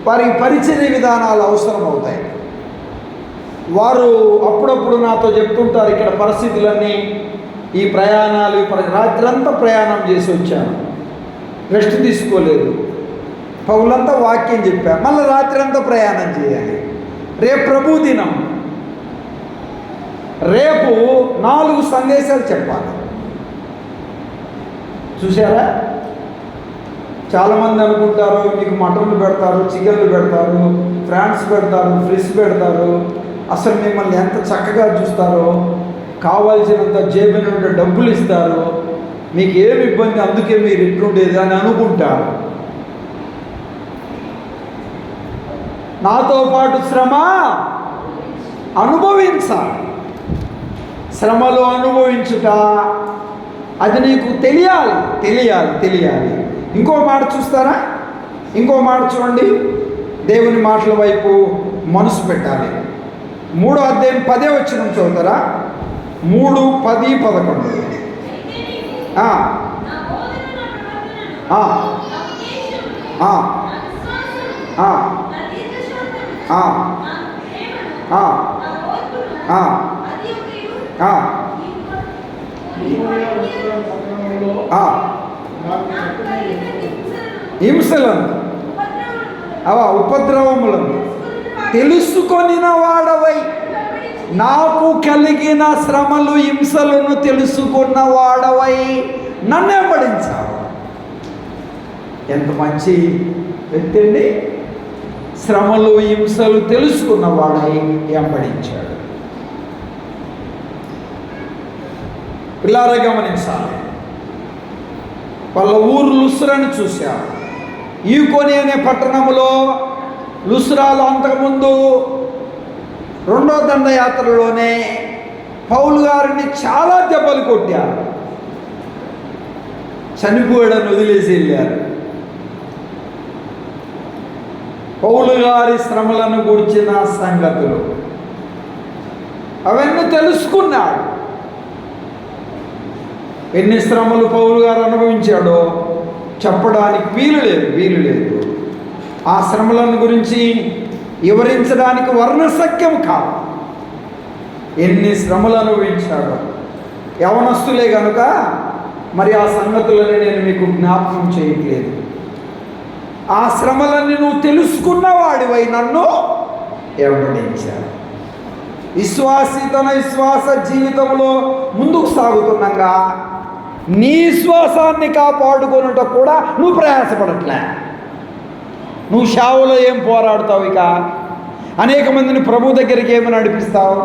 వారికి పరిచర్య విధానాలు అవసరం అవుతాయి. వారు అప్పుడప్పుడు నాతో చెప్తుంటారు, ఇక్కడ పరిస్థితులన్నీ, ఈ ప్రయాణాలు, రాత్రంతా ప్రయాణం చేసి వచ్చాను, రెస్ట్ తీసుకోలేదు, పౌలంతా వాక్యం చెప్పాను, మళ్ళీ రాత్రి అంతా ప్రయాణం చేయాలి. రేపు ప్రభు దినం, రేపు 4 సందేశాలు చెప్పాలి. చూసారా? చాలామంది అనుకుంటారు మీకు మటన్లు పెడతారు, చికెన్లు పెడతారు, ఫ్రాన్స్ పెడతారు, ఫ్రిష్ పెడతారు, అసలు మిమ్మల్ని ఎంత చక్కగా చూస్తారో, కావాల్సినంత జేబు నుండి డబ్బులు ఇస్తారు, మీకు ఏమి ఇబ్బంది, అందుకే మీరు ఇట్లుండేది అని అనుకుంటారు. నాతో పాటు శ్రమ అనుభవించాలి. శ్రమలో అనుభవించుట అది నీకు తెలియాలి. ఇంకో మాట చూస్తారా? ఇంకో మాట చూడండి. దేవుని మాటల వైపు మనసు పెట్టాలి. 3వ అధ్యాయం 10వ వచనం చదువుతారా? 3:10-11. హింసలను ఉపద్రవములను తెలుసుకొనిన వాడవై, నాకు కలిగిన శ్రమలు హింసలను తెలుసుకున్న వాడవై నన్ను వెంబడించావు. ఎంత మంచి వ్యక్తి అండి! శ్రమలు హింసలు తెలుసుకున్న వాడై వెంబడించాడు. పిల్లారా గమనించాలి. వాళ్ళ ఊరు లుస్రాని చూశారు. ఈకోని అనే పట్టణంలో లుస్రాలో అంతకుముందు 2వ దండయాత్రలోనే పౌలు గారిని చాలా దెబ్బలు కొట్టారు, చనిపోయాడని వదిలేసి వెళ్ళారు. పౌలు గారి శ్రమలను గురించిన సంగతులు అవన్నీ తెలుసుకున్నాడు. ఎన్ని శ్రమలు పౌలు గారు అనుభవించాడో చెప్పడానికి వీలు లేదు. ఆ శ్రమలను గురించి వివరించడానికి వర్ణశక్యం కాదు. ఎన్ని శ్రమలు అనుభవించాడో. యవనస్తులే కనుక మరి ఆ సంగతులని నేను మీకు జ్ఞాపకం చేయట్లేదు. ఆ శ్రమలన్నీ నువ్వు తెలుసుకున్నవాడివై నన్ను వెంబడించాడు. విశ్వాసి తన విశ్వాస జీవితంలో ముందుకు సాగుతున్నాగా నీ విశ్వాసాన్ని కాపాడుకొనుట కూడా నువ్వు ప్రయాసపడట్లే. నువ్వు సేవలో ఏం పోరాడుతావు? ఇక అనేక మందిని ప్రభు దగ్గరికి ఏమి నడిపిస్తావు?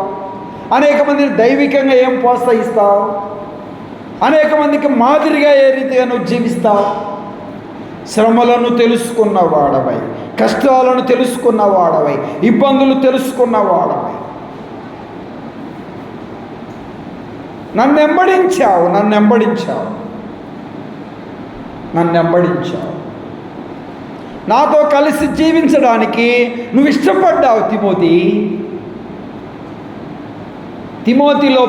అనేక మందిని దైవికంగా ఏం ప్రోత్సహిస్తావు? అనేక మందికి మాదిరిగా ఏ రీతిగా నువ్వు జీవిస్తావు? శ్రమలను తెలుసుకున్నవాడవై, కష్టాలను తెలుసుకున్నవాడవై, ఇబ్బందులు తెలుసుకున్నవాడవై నన్ను వెంబడించావు. నాతో కలిసి జీవించడానికి నువ్వు ఇష్టపడ్డావు. తిమోతిలో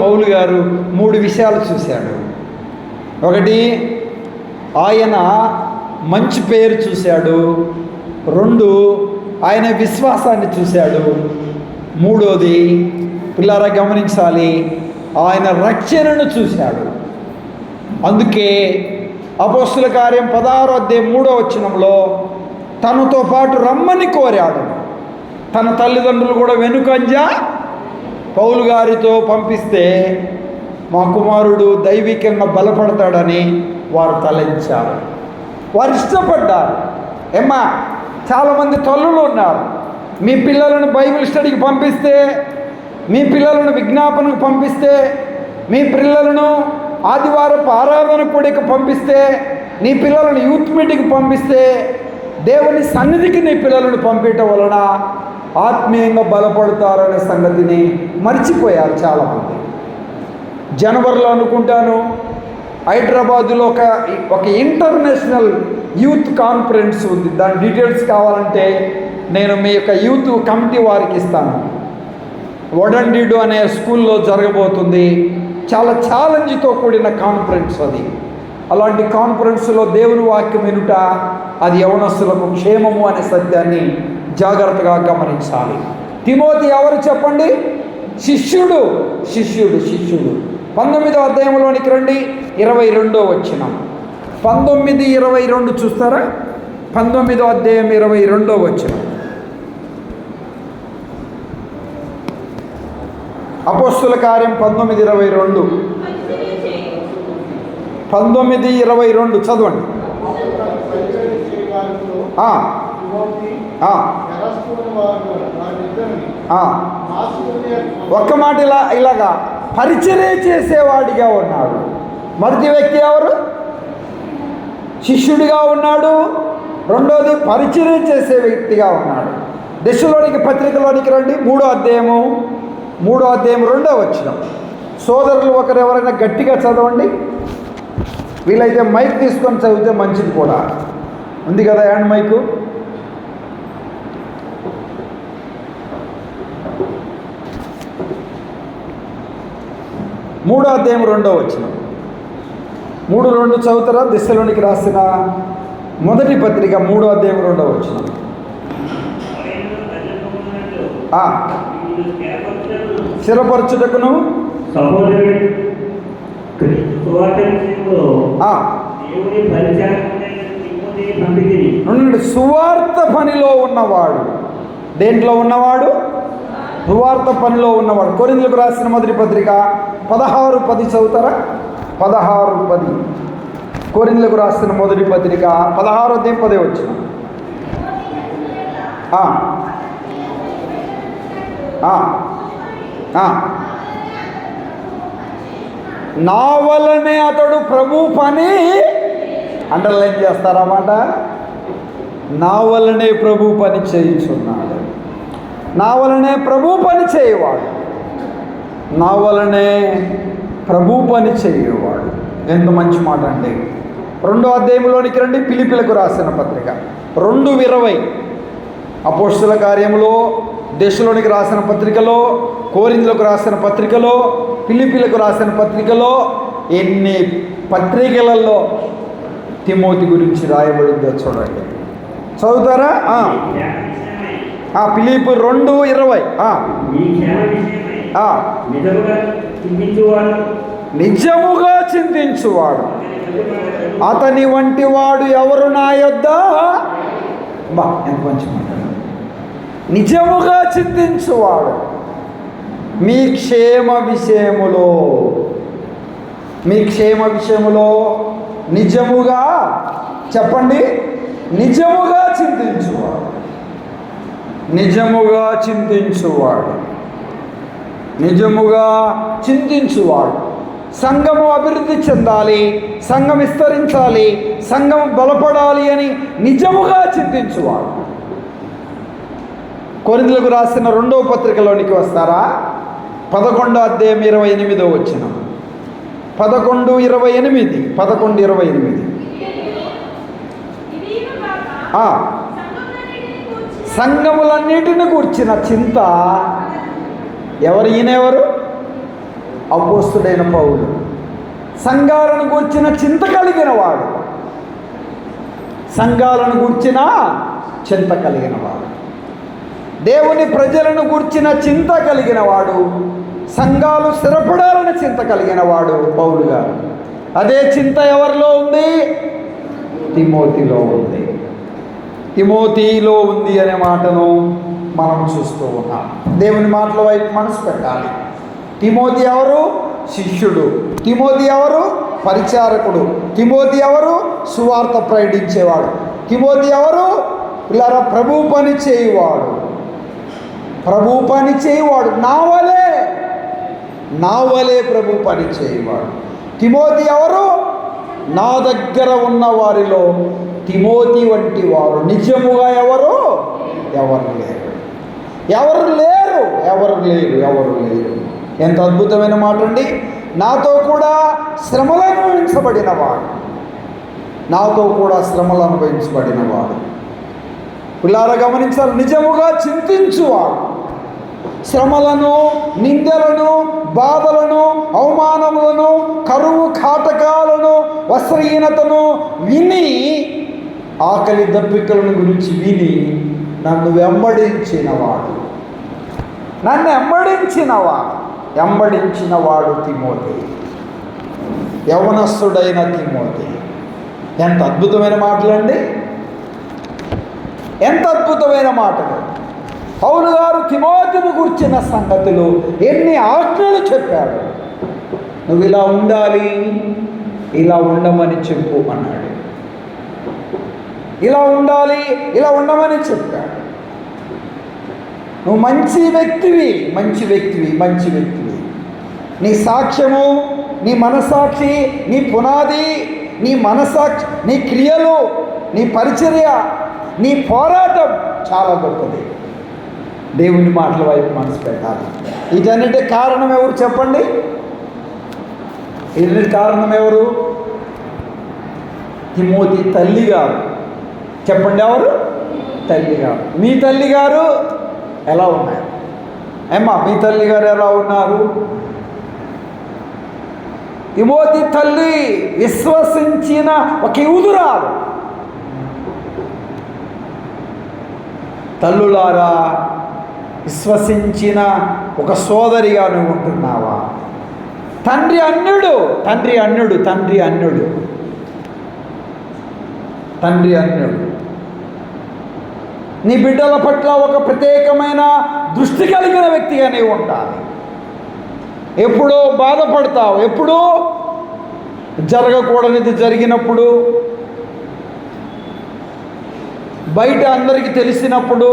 పౌలు గారు 3 విషయాలు చూశాడు. ఒకటి, ఆయన మంచి పేరు చూశాడు. 2, ఆయన విశ్వాసాన్ని చూశాడు. 3వది, పిల్లారా గమనించాలి, ఆయన రక్షణను చూశాడు. అందుకే అపోస్తుల కార్యం 16వ అధ్యాయం 3వ వచనంలో తనతో పాటు రమ్మని కోరాడు. తన తల్లిదండ్రులు కూడా వెనుకంజ పౌలు గారితో పంపిస్తే మా కుమారుడు దైవికంగా బలపడతాడని వారు తలంచారు. వారు ఇష్టపడ్డారు. చాలామంది తల్లులు ఉన్నారు. మీ పిల్లలను బైబిల్ స్టడీకి పంపిస్తే, మీ పిల్లలను విజ్ఞాపనకు పంపిస్తే, మీ పిల్లలను ఆదివారపు ఆరాధన కూడికి పంపిస్తే, నీ పిల్లలను యూత్ మీటింగ్కి పంపిస్తే, దేవుని సన్నిధికి నీ పిల్లలను పంపించడం వలన ఆత్మీయంగా బలపడతారనే సంగతిని మర్చిపోయారు చాలామంది. జనవరిలో అనుకుంటాను హైదరాబాదులో ఒక ఇంటర్నేషనల్ యూత్ కాన్ఫరెన్స్ ఉంది. దాని డీటెయిల్స్ కావాలంటే నేను మీ యొక్క యూత్ కమిటీ వారికి ఇస్తాను. వడండిడు అనే స్కూల్లో జరగబోతుంది. చాలా ఛాలెంజ్తో కూడిన కాన్ఫరెన్స్ అది. అలాంటి కాన్ఫరెన్స్లో దేవుని వాక్యం వినుట అది యవనస్తులకు క్షేమము అనే సత్యాన్ని జాగ్రత్తగా గమనించాలి. తిమోతి ఎవరు చెప్పండి? శిష్యుడు. 19వ అధ్యాయంలోనికి రండి, 22వ వచనం. 19:22 చూస్తారా? 19వ అధ్యాయం 22వ వచనం. అపోస్తుల కార్యం 19:22. 19:22 చదవండి. ఒక్క మాట ఇలాగా పరిచర్య చేసేవాడిగా ఉన్నాడు. మొదటి వ్యక్తి ఎవరు? శిష్యుడిగా ఉన్నాడు. రెండోది పరిచర్య చేసే వ్యక్తిగా ఉన్నాడు. దశలోనికి పత్రికలోనికి రండి, 3వ అధ్యాయం 2వ వచనం. సోదరులు ఎవరైనా గట్టిగా చదవండి. వీలైతే మైక్ తీసుకొని చదివితే మంచిది కూడా. ఉంది కదా హ్యాండ్ మైకు. 3వ అధ్యాయం 2వ వచనం. 3:2 చదువుతారా? దశలోనికి రాసిన మొదటి పత్రిక 3వ అధ్యాయం 2వ వచనం. స్థిరపరచుటకును సువార్త పనిలో ఉన్నవాడు. దేంట్లో ఉన్నవాడు? సువార్త పనిలో ఉన్నవాడు. కొరింథీయులకు రాసిన మొదటి పత్రిక 16:10 చదువుతారా? 16:10. కొరింథీయులకు రాసిన మొదటి పత్రిక 16వ అధ్యాయం 10వ వచనం. నా వల్లనే అతడు ప్రభు పని అండర్లైన్ చేస్తారన్నమాట. నా వల్లనే ప్రభు పని చేయించున్నాడు. నా వలనే ప్రభు పని చేయవాడు, నా వలనే ప్రభు పని చేయవాడు. ఎంత మంచి మాట అండి. 2వ అధ్యాయంలోనికి రండి. ఫిలిప్పీలకు రాసిన పత్రిక 2:20. అపోస్తల కార్యములో, దేశంలోనికి రాసిన పత్రికలో, కొరింథీయులకు రాసిన పత్రికలో, ఫిలిప్పీలకు రాసిన పత్రికలో, ఎన్ని పత్రికలలో తిమోతి గురించి రాయబడిందో చూడండి. చదువుతారా? ఫిలిప్పీ 2:20. నిజముగా చింతించువాడు, అతని వంటి వాడు ఎవరు నా యొద్ద? ఎంత మంచి మాట. నిజముగా చింతించువాడు మీ క్షేమ విషయములో, మీ క్షేమ విషయములో నిజముగా, చెప్పండి, నిజముగా చింతించువాడు, నిజముగా చింతించువాడు, నిజముగా చింతించువాడు. సంఘము అభివృద్ధి చెందాలి, సంఘం విస్తరించాలి, సంఘం బలపడాలి అని నిజముగా చింతించువాడు. కొరింథీయులకు రాసిన 2వ పత్రికలోనికి వస్తారా? 11వ అధ్యాయం 28వ వచనం. 11:28. 11:28. సంఘములన్నిటిని కూర్చిన చింత ఎవరు? ఈయనెవరు? అపోస్తుడైన పౌలు. సంఘాలను గూర్చిన చింత కలిగిన వాడు, సంఘాలను గూర్చిన చింత కలిగిన వాడు, దేవుని ప్రజలను గూర్చిన చింత కలిగిన వాడు, సంఘాలు స్థిరపడాలని చింత కలిగిన వాడు పౌలు గారు. అదే చింత ఎవరిలో ఉంది? తిమోతిలో ఉంది. తిమోతిలో ఉంది అనే మాటను మనం చూస్తూ ఉన్నాం. దేవుని మాటల వైపు మనసు పెట్టాలి. తిమోతి ఎవరు? శిష్యుడు. తిమోతి ఎవరు? పరిచారకుడు. తిమోతి ఎవరు? సువార్త ప్రకటించేవాడు. తిమోతి ఎవరు? పిల్లరా, ప్రభు పని చేయువాడు, ప్రభు పని చేయువాడు. నా వలే ప్రభు పని చేయువాడు. తిమోతి ఎవరు? నా దగ్గర ఉన్న వారిలో తిమోతి వంటి వారు నిజముగా ఎవరు? ఎవరు లేరు, ఎవరు లేరు, ఎవరు లేరు, ఎవరు లేరు. ఎంత అద్భుతమైన మాట అండి. నాతో కూడా శ్రమలు అనుభవించబడినవాడు, నాతో కూడా శ్రమలు అనుభవించబడినవాడు. పిల్లారా గమనించాలి, నిజముగా చింతించువాడు. శ్రమలను, నిందలను, బాధలను, అవమానములను, కరువు కాటకాలను, వస్త్రహీనతను విని, ఆకలి దప్పికలను గురించి విని నన్ను వెంబడించినవాడు, నన్ను వెంబడించినవాడు తిమోతి, యవనస్తుడైన తిమోతి. ఎంత అద్భుతమైన మాటలండి, ఎంత అద్భుతమైన మాటలు. పౌలు గారు తిమోతిని గురించిన సంగతులు ఎన్ని ఆజ్ఞలు చెప్పాడు. నువ్వు ఇలా ఉండాలి, ఇలా ఉండమని చెప్పు అన్నాడు. ఇలా ఉండాలి, ఇలా ఉండమని చెప్పాడు. నువ్వు మంచి వ్యక్తివి, మంచి వ్యక్తివి, మంచి వ్యక్తివి. నీ సాక్ష్యము, నీ మనసాక్షి, నీ పునాది, నీ మనసాక్షి, నీ క్రియలు, నీ పరిచర్య, నీ పోరాటం చాలా గొప్పది. దేవుని మాటల వైపు మనసు పెట్టాలి. ఇదన్నిటి కారణం ఎవరు చెప్పండి? ఇది కారణం ఎవరు? తిమోతి తల్లి గారు. చెప్పండి, ఎవరు? తల్లి గారు. మీ తల్లి గారు ఎలా ఉన్నారు? ఏమ్మా, మీ తల్లి గారు ఎలా ఉన్నారు? తిమోతి తల్లి విశ్వసించిన ఒక యూదురాలు. తల్లులారా, విశ్వసించిన ఒక సోదరిగా నువ్వు ఉంటున్నావా? తండ్రి అన్యుడు, తండ్రి అన్యుడు, తండ్రి అన్యుడు, తండ్రి అన్యుడు. నీ బిడ్డల పట్ల ఒక ప్రత్యేకమైన దృష్టి కలిగిన వ్యక్తిగా నీవు ఉండాలి. ఎప్పుడో బాధపడతావు, ఎప్పుడూ జరగకూడనిది జరిగినప్పుడు, బయట అందరికీ తెలిసినప్పుడు,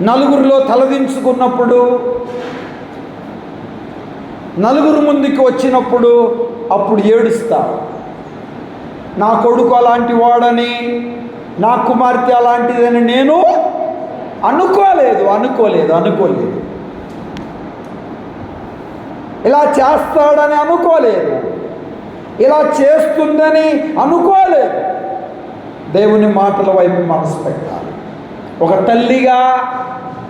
నలుగురిలో తలదించుకున్నప్పుడు, నలుగురు ముందుకు వచ్చినప్పుడు అప్పుడు ఏడుస్తావు. నా కొడుకు అలాంటి వాడని, నా కుమార్తె అలాంటిదని నేను అనుకోలేదు. ఇలా చేస్తాడని అనుకోలేదు, ఇలా చేస్తుందని అనుకోలేదు. దేవుని మాటల వైపు మనసు పెట్టాలి. ఒక తల్లిగా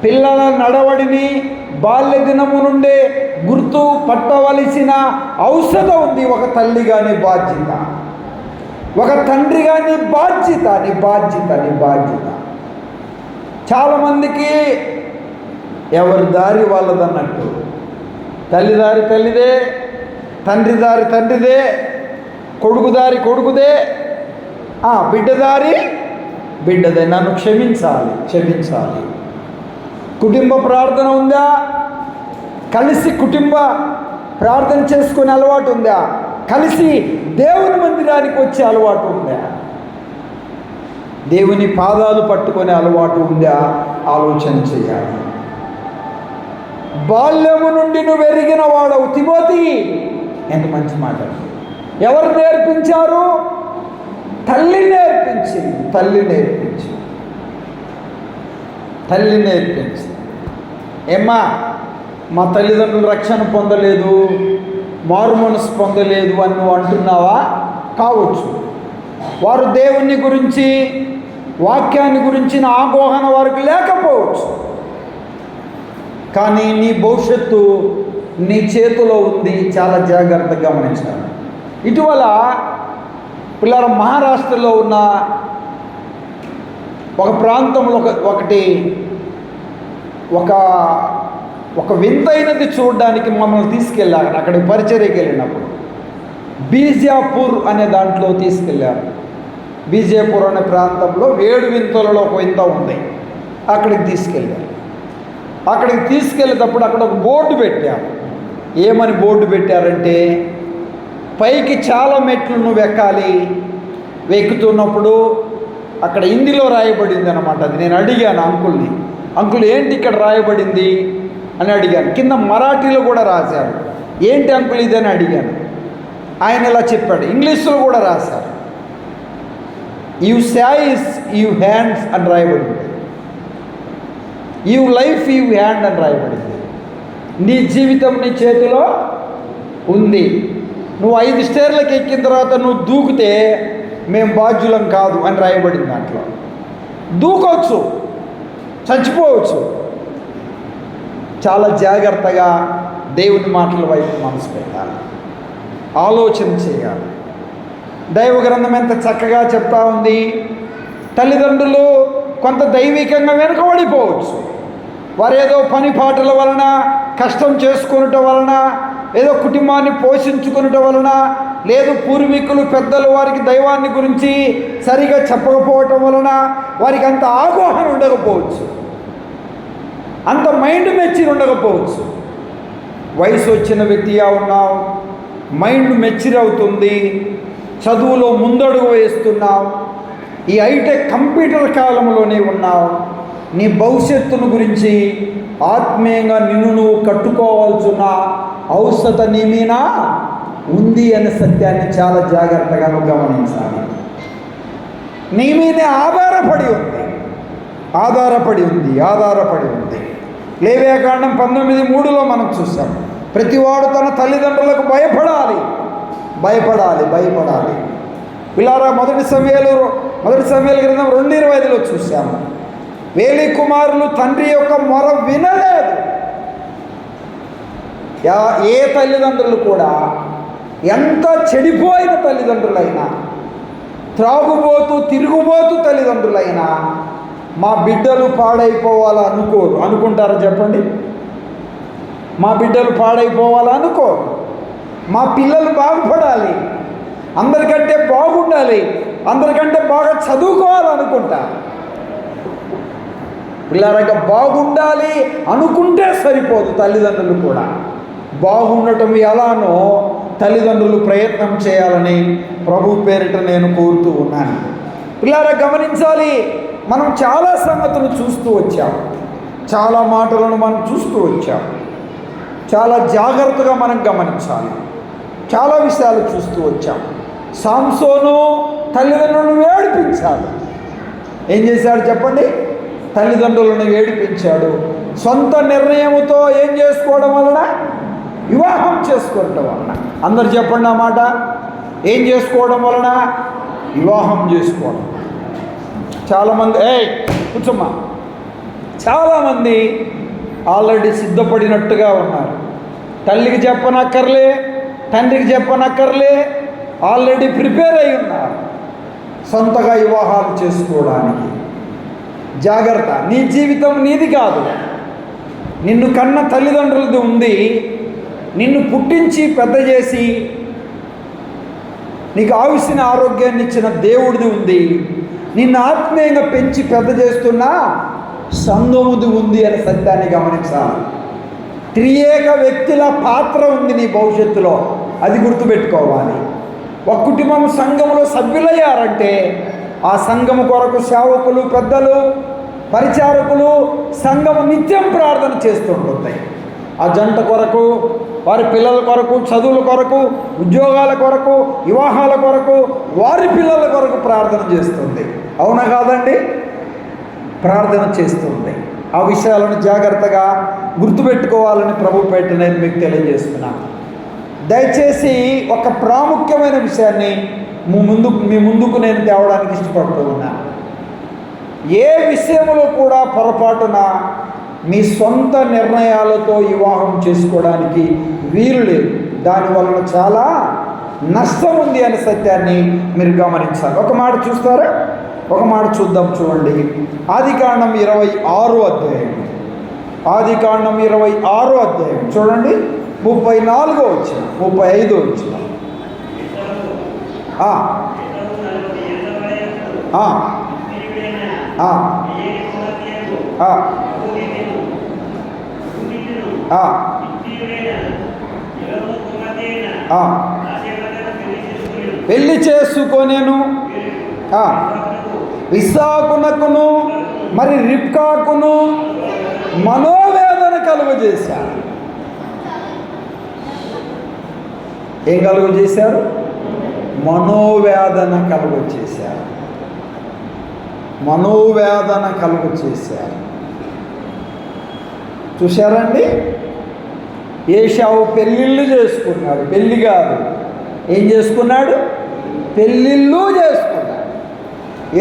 పిల్లల నడవడిని బాల్య దినము నుండే గుర్తు పట్టవలసిన అవసరం ఉంది. ఒక తల్లిగా నీ బాధ్యత, ఒక తండ్రిగా నీ బాధ్యత. చాలామందికి ఎవరి దారి వాళ్ళదన్నట్టు, తల్లి దారి తల్లిదే, తండ్రి దారి తండ్రిదే, కొడుకు దారి కొడుకుదే, బిడ్డ దారి బిడ్డదే. నన్ను క్షమించాలి. కుటుంబ ప్రార్థన ఉందా? కలిసి కుటుంబ ప్రార్థన చేసుకునే అలవాటు ఉందా? కలిసి దేవుని మందిరానికి వచ్చే అలవాటు ఉందా? దేవుని పాదాలు పట్టుకునే అలవాటు ఉందా? ఆలోచన చేయాలి. బాల్యము నుండి నువ్వు ఎరిగిన వాడవు తిమోతి. ఎంత మంచి మాట! ఎవరు నేర్పించారు? తల్లి నేర్పించి. ఏమ్మా, మా తల్లిదండ్రులు రక్షణ పొందలేదు, మారు మనసు పొందలేదు అని నువ్వు అంటున్నావా? కావచ్చు. వారు దేవుని గురించి, వాక్యాన్ని గురించిన అవగాహన వారికి లేకపోవచ్చు. కానీ నీ భవిష్యత్తు నీ చేతిలో ఉంది. చాలా జాగ్రత్తగా గమనించాలి. ఇటీవల పిల్లల మహారాష్ట్రలో ఉన్న ఒక ప్రాంతంలో ఒక వింతైనది చూడడానికి మమ్మల్ని తీసుకెళ్ళారు. అక్కడికి పరిచర్యకి వెళ్ళినప్పుడు బీజాపూర్ అనే దాంట్లో తీసుకెళ్ళారు. బీజాపూర్ అనే ప్రాంతంలో 7 వింతలలో ఒక వింత ఉంది. అక్కడికి తీసుకెళ్ళారు. అక్కడికి తీసుకెళ్ళేటప్పుడు అక్కడ ఒక బోర్డు పెట్టారు. ఏమని బోర్డు పెట్టారంటే, పైకి చాలా మెట్లు నువ్వు ఎక్కాలి. ఎక్కుతున్నప్పుడు అక్కడ హిందీలో రాయబడింది అనమాట. అది నేను అడిగాను అంకుల్ ఏంటి ఇక్కడ రాయబడింది అని అడిగాను. కింద మరాఠీలో కూడా రాశారు. ఏంటి అంకుల్ ఇది అని అడిగాను. ఆయన ఇలా చెప్పాడు, ఇంగ్లీష్లో కూడా రాశారు. యూ సైజ్ యూ హ్యాండ్స్ అని రాయబడింది. యూ లైఫ్ యూ హ్యాండ్ అని రాయబడింది. నీ జీవితం నీ చేతిలో ఉంది. నువ్వు 5 స్టేర్లకు ఎక్కిన తర్వాత నువ్వు దూకితే మేము బాధ్యులం కాదు అని రాయబడింది. దాంట్లో దూకొచ్చు, చచ్చిపోవచ్చు. చాలా జాగ్రత్తగా దేవుని మాటల వైపు మనసు పెట్టాలి, ఆలోచన చేయాలి. దైవ గ్రంథం ఎంత చక్కగా చెప్తా ఉంది. తల్లిదండ్రులు కొంత దైవికంగా వెనుకబడిపోవచ్చు. వారు ఏదో పని పాటల వలన, కష్టం చేసుకునటం వలన, ఏదో కుటుంబాన్ని పోషించుకునటం వలన, లేదు పూర్వీకులు పెద్దలు వారికి దైవాన్ని గురించి సరిగా చెప్పకపోవటం వలన వారికి అంత అవగాహన ఉండకపోవచ్చు, అంత మైండ్ మెచ్యూర్ ఉండకపోవచ్చు. వయసు వచ్చిన వ్యక్తిగా ఉన్నావు, మైండ్ మెచ్యూర్ అవుతుంది, చదువులో ముందడుగు వేస్తున్నావు, ఈ హైటెక్ కంప్యూటర్ కాలంలోనే ఉన్నావు. నీ భవిష్యత్తును గురించి ఆత్మీయంగా నిన్ను నువ్వు కట్టుకోవాల్సిన అవసరత నీ మీద ఉంది అనే సత్యాన్ని చాలా జాగ్రత్తగా గమనించాలి. నీ మీదే ఆధారపడి ఉంది. లేవ్యాకాండం 19:3 మనం చూసాం. ప్రతివాడు తన తల్లిదండ్రులకు భయపడాలి. పిల్లారా, మొదటి సమయాలు గ్రంథం 2:25 చూశాము. వేలి కుమారులు తండ్రి యొక్క మొర వినలేదు. ఏ తల్లిదండ్రులు కూడా, ఎంత చెడిపోయిన తల్లిదండ్రులైనా, త్రాగుబోతూ తిరుగుబోతూ తల్లిదండ్రులైనా మా బిడ్డలు పాడైపోవాలా అనుకుంటారా చెప్పండి? మా బిడ్డలు పాడైపోవాలా అనుకోరు. మా పిల్లలు బాగుపడాలి, అందరికంటే బాగుండాలి, అందరికంటే బాగా చదువుకోవాలనుకుంటా. పిల్లలగా బాగుండాలి అనుకుంటే సరిపోదు. తల్లిదండ్రులు కూడా బాగుండటం ఎలానో తల్లిదండ్రులు ప్రయత్నం చేయాలని ప్రభు పేరిట నేను కోరుతూ ఉన్నాను. పిల్లలు గమనించాలి. మనం చాలా సంగతులు చూస్తూ వచ్చాం, చాలా మాటలను మనం చూస్తూ వచ్చాం. చాలా జాగ్రత్తగా మనం గమనించాలి. చాలా విషయాలు చూస్తూ వచ్చాం. సంసోను తల్లిదండ్రులను ఏడిపించాడు. ఏం చేశాడు చెప్పండి? తల్లిదండ్రులను ఏడిపించాడు. సొంత నిర్ణయముతో ఏం చేసుకోవడం వలన? వివాహం చేసుకోవడం వలన. అందరు చెప్పండి ఆ మాట. ఏం చేసుకోవడం వలన? వివాహం చేసుకోవడం. చాలామంది కూర్చోమ్మా, చాలామంది ఆల్రెడీ సిద్ధపడినట్టుగా ఉన్నారు. తల్లికి చెప్పనక్కర్లే, తండ్రికి చెప్పనక్కర్లే, ఆల్రెడీ ప్రిపేర్ అయి ఉన్నారు సొంతగా వివాహాలు చేసుకోవడానికి. జాగ్రత్త, నీ జీవితం నీది కాదు, నిన్ను కన్న తల్లిదండ్రులది ఉంది. నిన్ను పుట్టించి పెద్ద చేసి నీకు ఆవిసిన ఆరోగ్యాన్ని ఇచ్చిన దేవుడిది ఉంది. నిన్ను ఆత్మీయంగా పెంచి పెద్ద చేస్తున్న సంఘముది ఉంది అనే సత్యాన్ని గమనించాలి. త్రియేక వ్యక్తుల పాత్ర ఉంది నీ భవిష్యత్తులో, అది గుర్తుపెట్టుకోవాలి. ఒక కుటుంబం సంఘములో సభ్యులయ్యారంటే ఆ సంఘము కొరకు సేవకులు, పెద్దలు, పరిచారకులు సంఘము నిత్యం ప్రార్థన చేస్తుంటుంది. ఆ జంట కొరకు, వారి పిల్లల కొరకు, చదువుల కొరకు, ఉద్యోగాల కొరకు, వివాహాల కొరకు, వారి పిల్లల కొరకు ప్రార్థన చేస్తుంది. అవునా కాదండి? ప్రార్థన చేస్తుంది. ఆ విషయాలను జాగ్రత్తగా గుర్తుపెట్టుకోవాలని ప్రభుపేట నేను మీకు తెలియజేస్తున్నాను. దయచేసి ఒక ప్రాముఖ్యమైన విషయాన్ని మీ ముందుకు నేను తేవడానికి ఇష్టపడుతూ ఉన్నాను. ఏ విషయంలో కూడా పొరపాటున మీ సొంత నిర్ణయాలతో వివాహం చేసుకోవడానికి వీలు లేదు. దానివలన చాలా నష్టం ఉంది అనే సత్యాన్ని మీరు గమనించాలి. ఒక మాట చూస్తారా? ఒక మాట చూద్దాం. చూడండి, ఆదికాండం 26వ అధ్యాయం. ఆదికాండం 26వ అధ్యాయం చూడండి, 34వ వచనం, 35వ వచనం. పెళ్లి చేసుకొనేను ఇస్సాకునకును మరి రిబ్కాకును మనోవేదన కలుగజేశారు. ఏం కలుగజేశారు? మనోవేదన కలుగజేశారు. మనోవేదన కలుగజేశారు. చూశారండి? ఏశావు పెళ్ళిళ్ళు చేసుకున్నాడు. పెళ్ళి కాదు, ఏం చేసుకున్నాడు? పెళ్ళిళ్ళు చేసుకున్నాడు.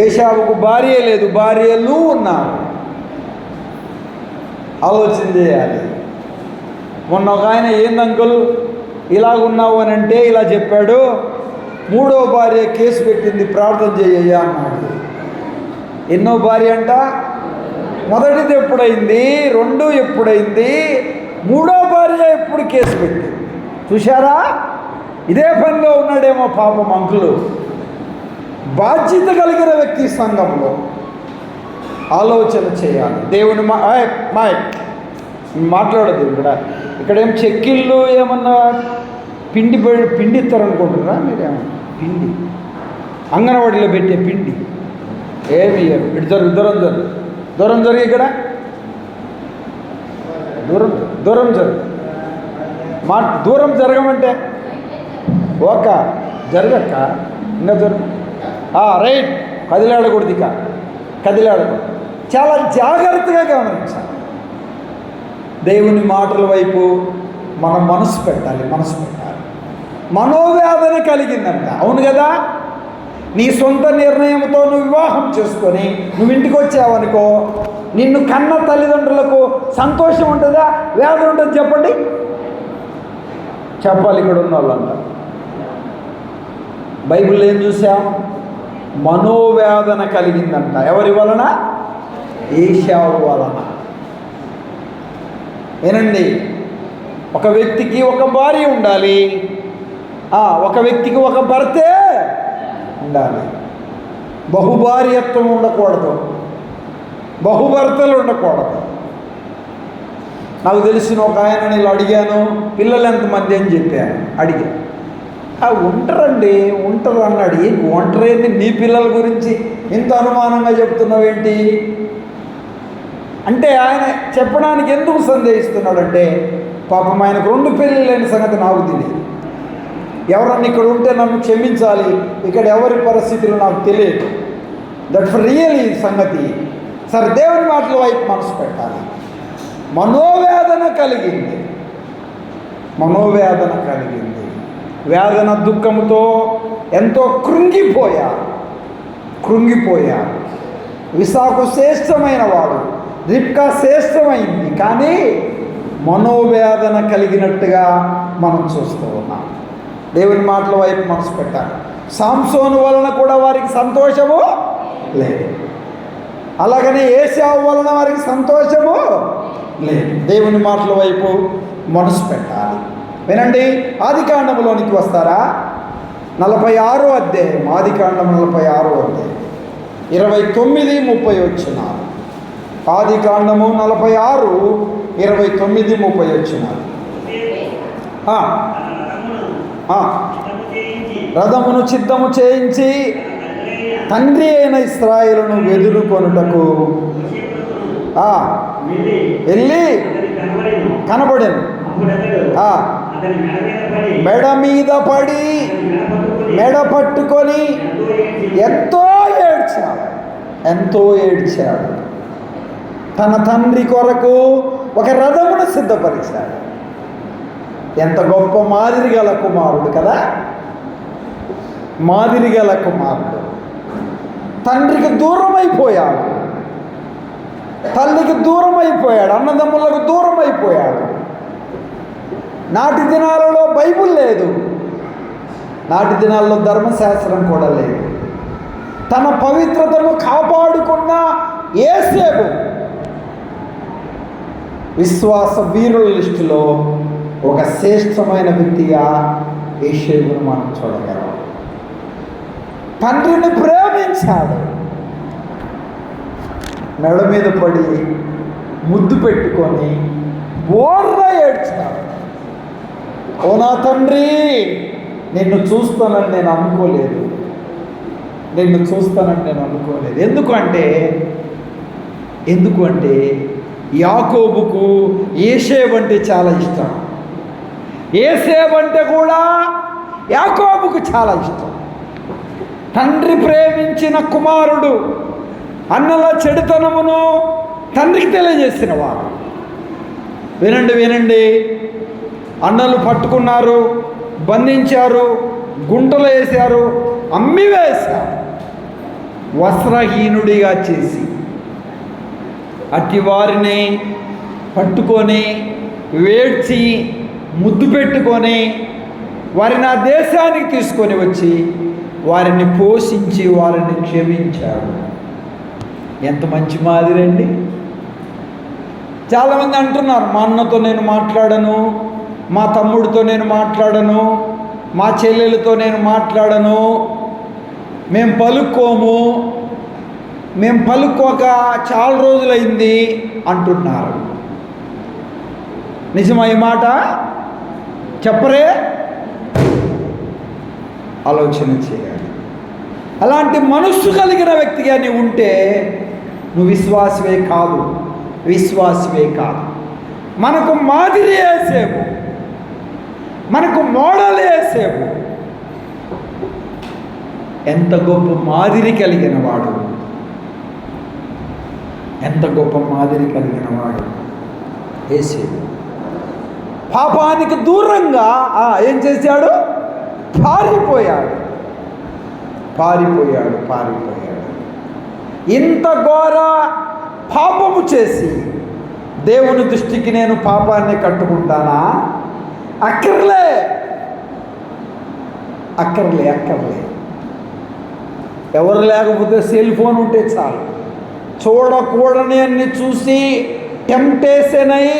ఏశావుకు భార్య లేదు, భార్యలు ఉన్నారు. ఆలోచన చేయాలి. మొన్న ఒక ఆయన, ఏంది అంకుల్ ఇలాగున్నావు అని అంటే ఇలా చెప్పాడు. 3వ భార్య కేసు పెట్టింది, ప్రార్థన చేయ్యా అన్నాడు. ఎన్నో భార్య అంట? మొదటిది ఎప్పుడైంది, 2 ఎప్పుడైంది, 3వ భార్య ఎప్పుడు కేసు పెట్టింది? చూశారా? ఇదే పనిలో ఉన్నాడేమో పాపం అంకులు. బాధ్యత కలిగిన వ్యక్తి సంఘంలో ఆలోచన చేయాలి. దేవుని మాట్లాడదు ఇక్కడేం చెక్కిళ్ళు ఏమన్నా పిండిస్తారనుకుంటున్నారా మీరేమన్నా? పిండి అంగన్వాడీలో పెట్టే పిండి ఏమి ఇటు జరుగు, దూరం జరిగి ఇక్కడ దూరం జరుగు. దూరం జరగమంటే ఒక జరగక్క, ఇంకా జరుగు. రైట్, కదిలాడకూడదు, ఇక కదిలాడకూడదు. చాలా జాగ్రత్తగా గమనించాలి. దేవుని మాటల వైపు మనం మనసు పెట్టాలి. మనోవేదన కలిగిందంట. అవును కదా? నీ సొంత నిర్ణయంతో నువ్వు వివాహం చేసుకొని నువ్వు ఇంటికి వచ్చావనుకో, నిన్ను కన్న తల్లిదండ్రులకు సంతోషం ఉంటుందా, వేదన ఉంటుంది? చెప్పండి, చెప్పాలి. ఇక్కడ ఉన్న వాళ్ళంతా బైబిల్లో ఏం చూసాం? మనోవేదన కలిగిందంట. ఎవరి వలన? ఏశావు వలన. ఏనండి, ఒక వ్యక్తికి ఒక భార్య ఉండాలి, ఒక వ్యక్తికి ఒక భర్తే ఉండాలి. బహుభార్యత్వం ఉండకూడదు, బహుభర్తలు ఉండకూడదు. నాకు తెలిసిన ఒక ఆయన, నేను అడిగాను, పిల్లలు ఎంతమంది అని చెప్పాను. అడిగాను, ఉంటారు అన్నాడు. ఒంటరేంది, నీ పిల్లల గురించి ఇంత అనుమానంగా చెప్తున్నావేంటి అంటే, ఆయన చెప్పడానికి ఎందుకు సందేహిస్తున్నాడంటే, పాపం ఆయనకు 2 పెళ్ళిళ్ళైన సంగతి నాకు తెలియదు. ఎవరన్నా ఇక్కడ ఉంటే నన్ను క్షమించాలి, ఇక్కడ ఎవరి పరిస్థితులు నాకు తెలియదు. దట్స్ రియల్ ఈ సంగతి. సరే, దేవుని మాటల వైపు మనసు పెట్టాలి. మనోవేదన కలిగింది, మనోవేదన కలిగింది. వేదన దుఃఖంతో ఎంతో కృంగిపోయారు. విశాఖ శ్రేష్టమైన వాడు, రిబ్కా శ్రేష్టమైంది, కానీ మనోవేదన కలిగినట్టుగా మనం చూస్తూ ఉన్నాం. దేవుని మాటల వైపు మనసు పెట్టాలి. సాంసోను వలన కూడా వారికి సంతోషము లేదు, అలాగనే ఏశావు వలన వారికి సంతోషము లేదు. దేవుని మాటల వైపు మనసు పెట్టాలి. వినండి, ఆదికాండములోనికి వస్తారా? 46వ అధ్యాయం, ఆదికాండం 46వ అధ్యాయం 29-30 వచనాలు. ఆదికాండము 46, 29, 30 వచనాలు. రథమును సిద్ధము చేయించి తండ్రి అయిన ఇశ్రాయేలును ఎదుర్కొనుటకు వెళ్ళి కనబడెను. మెడ మీద పడి మెడ పట్టుకొని ఎంతో ఏడ్చాడు. తన తండ్రి కొరకు ఒక రథమును సిద్ధపరిచాడు. ఎంత గొప్ప మాదిరి గల కుమారుడు కదా! మాదిరి గల కుమారుడు. తండ్రికి దూరం అయిపోయాడు, తల్లికి దూరం అయిపోయాడు, అన్నదమ్ములకు దూరం అయిపోయాడు. నాటి దినాలలో బైబిల్ లేదు, నాటి దినాల్లో ధర్మశాస్త్రం కూడా లేదు. తన పవిత్రతను కాపాడుకున్న యేసేపు విశ్వాస వీరుల లిస్టులో ఒక శ్రేష్టమైన వ్యక్తిగా యేసేపును మనం చూడగలం. తండ్రిని ప్రేమించాడు, మెడ మీద పడి ముద్దు పెట్టుకొని బోర్న ఏడ్చాడు. ఓ నా తండ్రి, నిన్ను చూస్తానని నేను అనుకోలేదు. ఎందుకంటే యాకోబుకు ఏసేపు అంటే చాలా ఇష్టం. ఏసేపు అంటే కూడా యాకోబుకు చాలా ఇష్టం. తండ్రి ప్రేమించిన కుమారుడు అన్నల చెడుతనమును తండ్రికి తెలియజేసిన వాడు. వినండి, అన్నలు పట్టుకున్నారు, బంధించారు, గుంటలు వేశారు, అమ్మివేశారు, వస్త్రహీనుడిగా చేసి అట్టి వారిని పట్టుకొని వేడ్చి ముద్దు పెట్టుకొని వారిని ఆ దేశానికి తీసుకొని వచ్చి వారిని పోషించి వారిని క్షమించాడు. ఎంత మంచి మాదిరి అండి! చాలామంది అంటున్నారు, మా అన్నతో నేను మాట్లాడను, మా తమ్ముడితో నేను మాట్లాడను, మా చెల్లెలతో నేను మాట్లాడను, మేము పలుక్కోక చాలా రోజులైంది అంటున్నారు. నిజమా ఈ మాట? చెప్పరే? ఆలోచన చేయాలి. అలాంటి మనస్సు కలిగిన వ్యక్తిగా నీవు ఉంటే నువ్వు విశ్వాసవే కాదు. మనకు మాదిరి యేసేపు, మనకు మోడల్ యేసేపు. ఎంత గొప్ప మాదిరి కలిగిన వాడు యేసేపు. పాపానికి దూరంగా ఏం చేశాడు? పారిపోయాడు. ఇంత ఘోర పాపము చేసి దేవుని దృష్టికి నేను పాపాన్ని కట్టుకుంటానా? అక్కర్లే. ఎవరు లేకపోతే సెల్ ఫోన్ ఉంటే చాలు, చూడకూడని అన్ని చూసి టెంప్టేషన్ అయి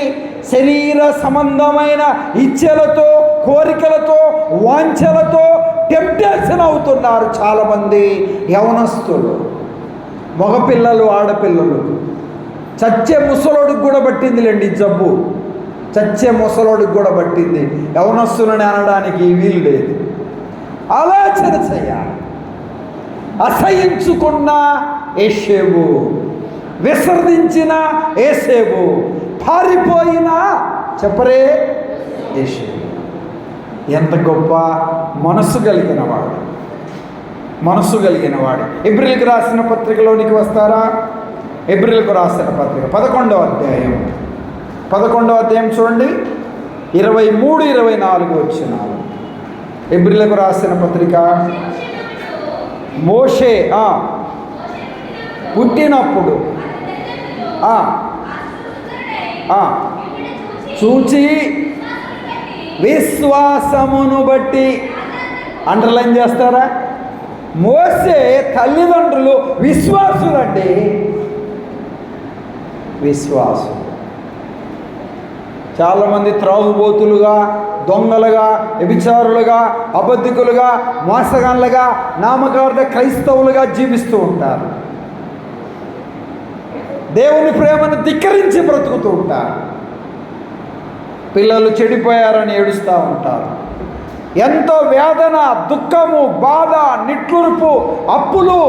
శరీర సంబంధమైన ఇచ్ఛలతో, కోరికలతో, వాంఛలతో టెంప్టేషన్ అవుతున్నారు చాలామంది యవనస్తులు, మగపిల్లలు, ఆడపిల్లలు. చచ్చే ముసలోడికి కూడా పట్టిందిలేండి జబ్బు, చచ్చే ముసలోడికి కూడా పట్టింది. యవనస్తులని అనడానికి వీలు లేదు. ఆలోచన చేయాలి. అసహించుకున్న యేసేపు, విసర్జించిన యేసేపు, పారిపోయిన చెప్పరే యేసేపు. ఎంత గొప్ప మనసు కలిగిన వాడు. హెబ్రీయులకు రాసిన పత్రికలోనికి వస్తారా? హెబ్రీయులకు రాసిన పత్రిక 11వ అధ్యాయం 11వ అధ్యాయం చూడండి, 23, 24 వచనాలు. హెబ్రీయులకు రాసిన పత్రిక. మోషే పుట్టినప్పుడు చూచి విశ్వాసమును బట్టి, అండర్లైన్ చేస్తారా? మోసే తల్లిదండ్రులు విశ్వాసులండి, విశ్వాసం. చాలామంది త్రాగుబోతులుగా, దొంగలుగా, వ్యభిచారులుగా, అబద్ధికులుగా, మోసగాళ్ళుగా, నామకార్థ క్రైస్తవులుగా జీవిస్తూ ఉంటారు. దేవుని ప్రేమను ధిక్కరించి బ్రతుకుతూ ఉంటారు. పిల్లలు చెడిపోయారని ఏడుస్తూ ఉంటారు. ఎంతో వేదన, దుఃఖము, బాధ, నిట్టూర్పు, అప్పులు,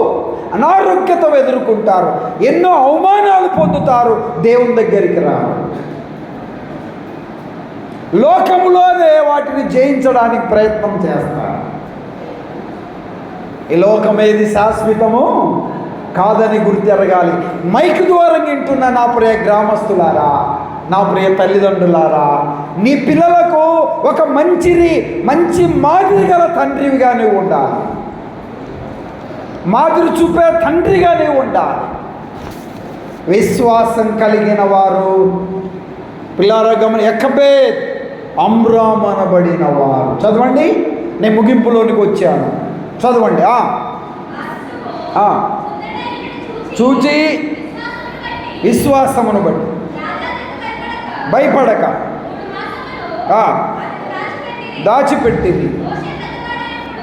అనారోగ్యత ఎదుర్కొంటారు. ఎన్నో అవమానాలు పొందుతారు. దేవుని దగ్గరికి రారు. లోకములోనే వాటిని జయించడానికి ప్రయత్నం చేస్తారు. ఈ లోకం ఏది శాశ్వతము కాదని గుర్తెరగాలి. మైక్ ద్వారా వింటున్న నా ప్రియ గ్రామస్తులారా, నా ప్రియ తల్లిదండ్రులారా, నీ పిల్లలకు ఒక మంచి మాదిరి గల తండ్రివిగా నీవు ఉండాలి. మాదిరి చూపే తండ్రిగా నీవు ఉండాలి. విశ్వాసం కలిగిన వారు పిల్లారా గమని ఎక్కబేత్ అమ్రామ్ అనబడిన వారు. చదవండి, నేను ముగింపులోనికి వచ్చాను. చదవండి. చూచి విశ్వాసమును బట్టి భయపడక దాచిపెట్టింది.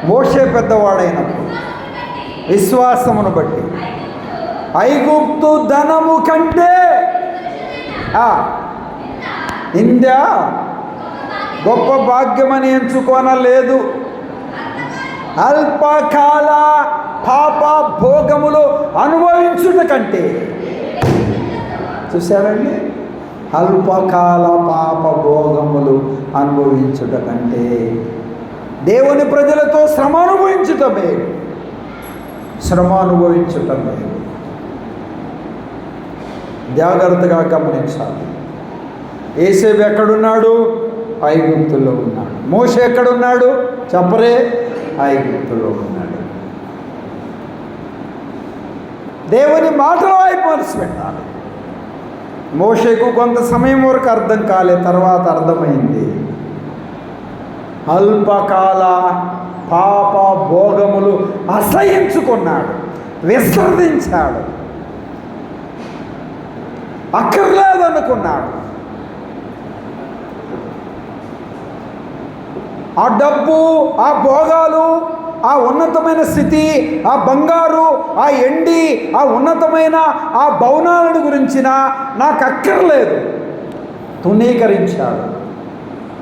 మోషే పెద్దవాడైనప్పుడు విశ్వాసమును బట్టి ఐగుప్తు ధనము కంటే ఇందా గొప్ప భాగ్యమని ఎంచుకోనలేదు. అల్పకాల పాప భోగములు అనుభవించుట కంటే, చూశారండి, అల్పకాల పాప భోగములు అనుభవించుట కంటే దేవుని ప్రజలతో శ్రమ అనుభవించుటమే. జాగ్రత్తగా గమనించాలి. యేసేపు ఎక్కడున్నాడు? ఐగుప్తులో ఉన్నాడు. మోషే ఎక్కడున్నాడు? చెప్పరే, ఐగుప్తులో ఉన్నాడు. దేవుని మాటల వైపు మనసు పెట్టాలి. మోషేకు కొంత సమయం వరకు అర్థం కాలే, తర్వాత అర్థమైంది. అల్పకాల పాప భోగములు అసహించుకున్నాడు, విసర్జించాడు, అక్కర్లేదనుకున్నాడు. ఆ డబ్బు, ఆ భోగాలు, ఆ ఉన్నతమైన స్థితి, ఆ బంగారు, ఆ ఎండి, ఆ ఉన్నతమైన ఆ భవనాలను గురించిన నాకు అక్కర్లేదు. తునీకరించాడు,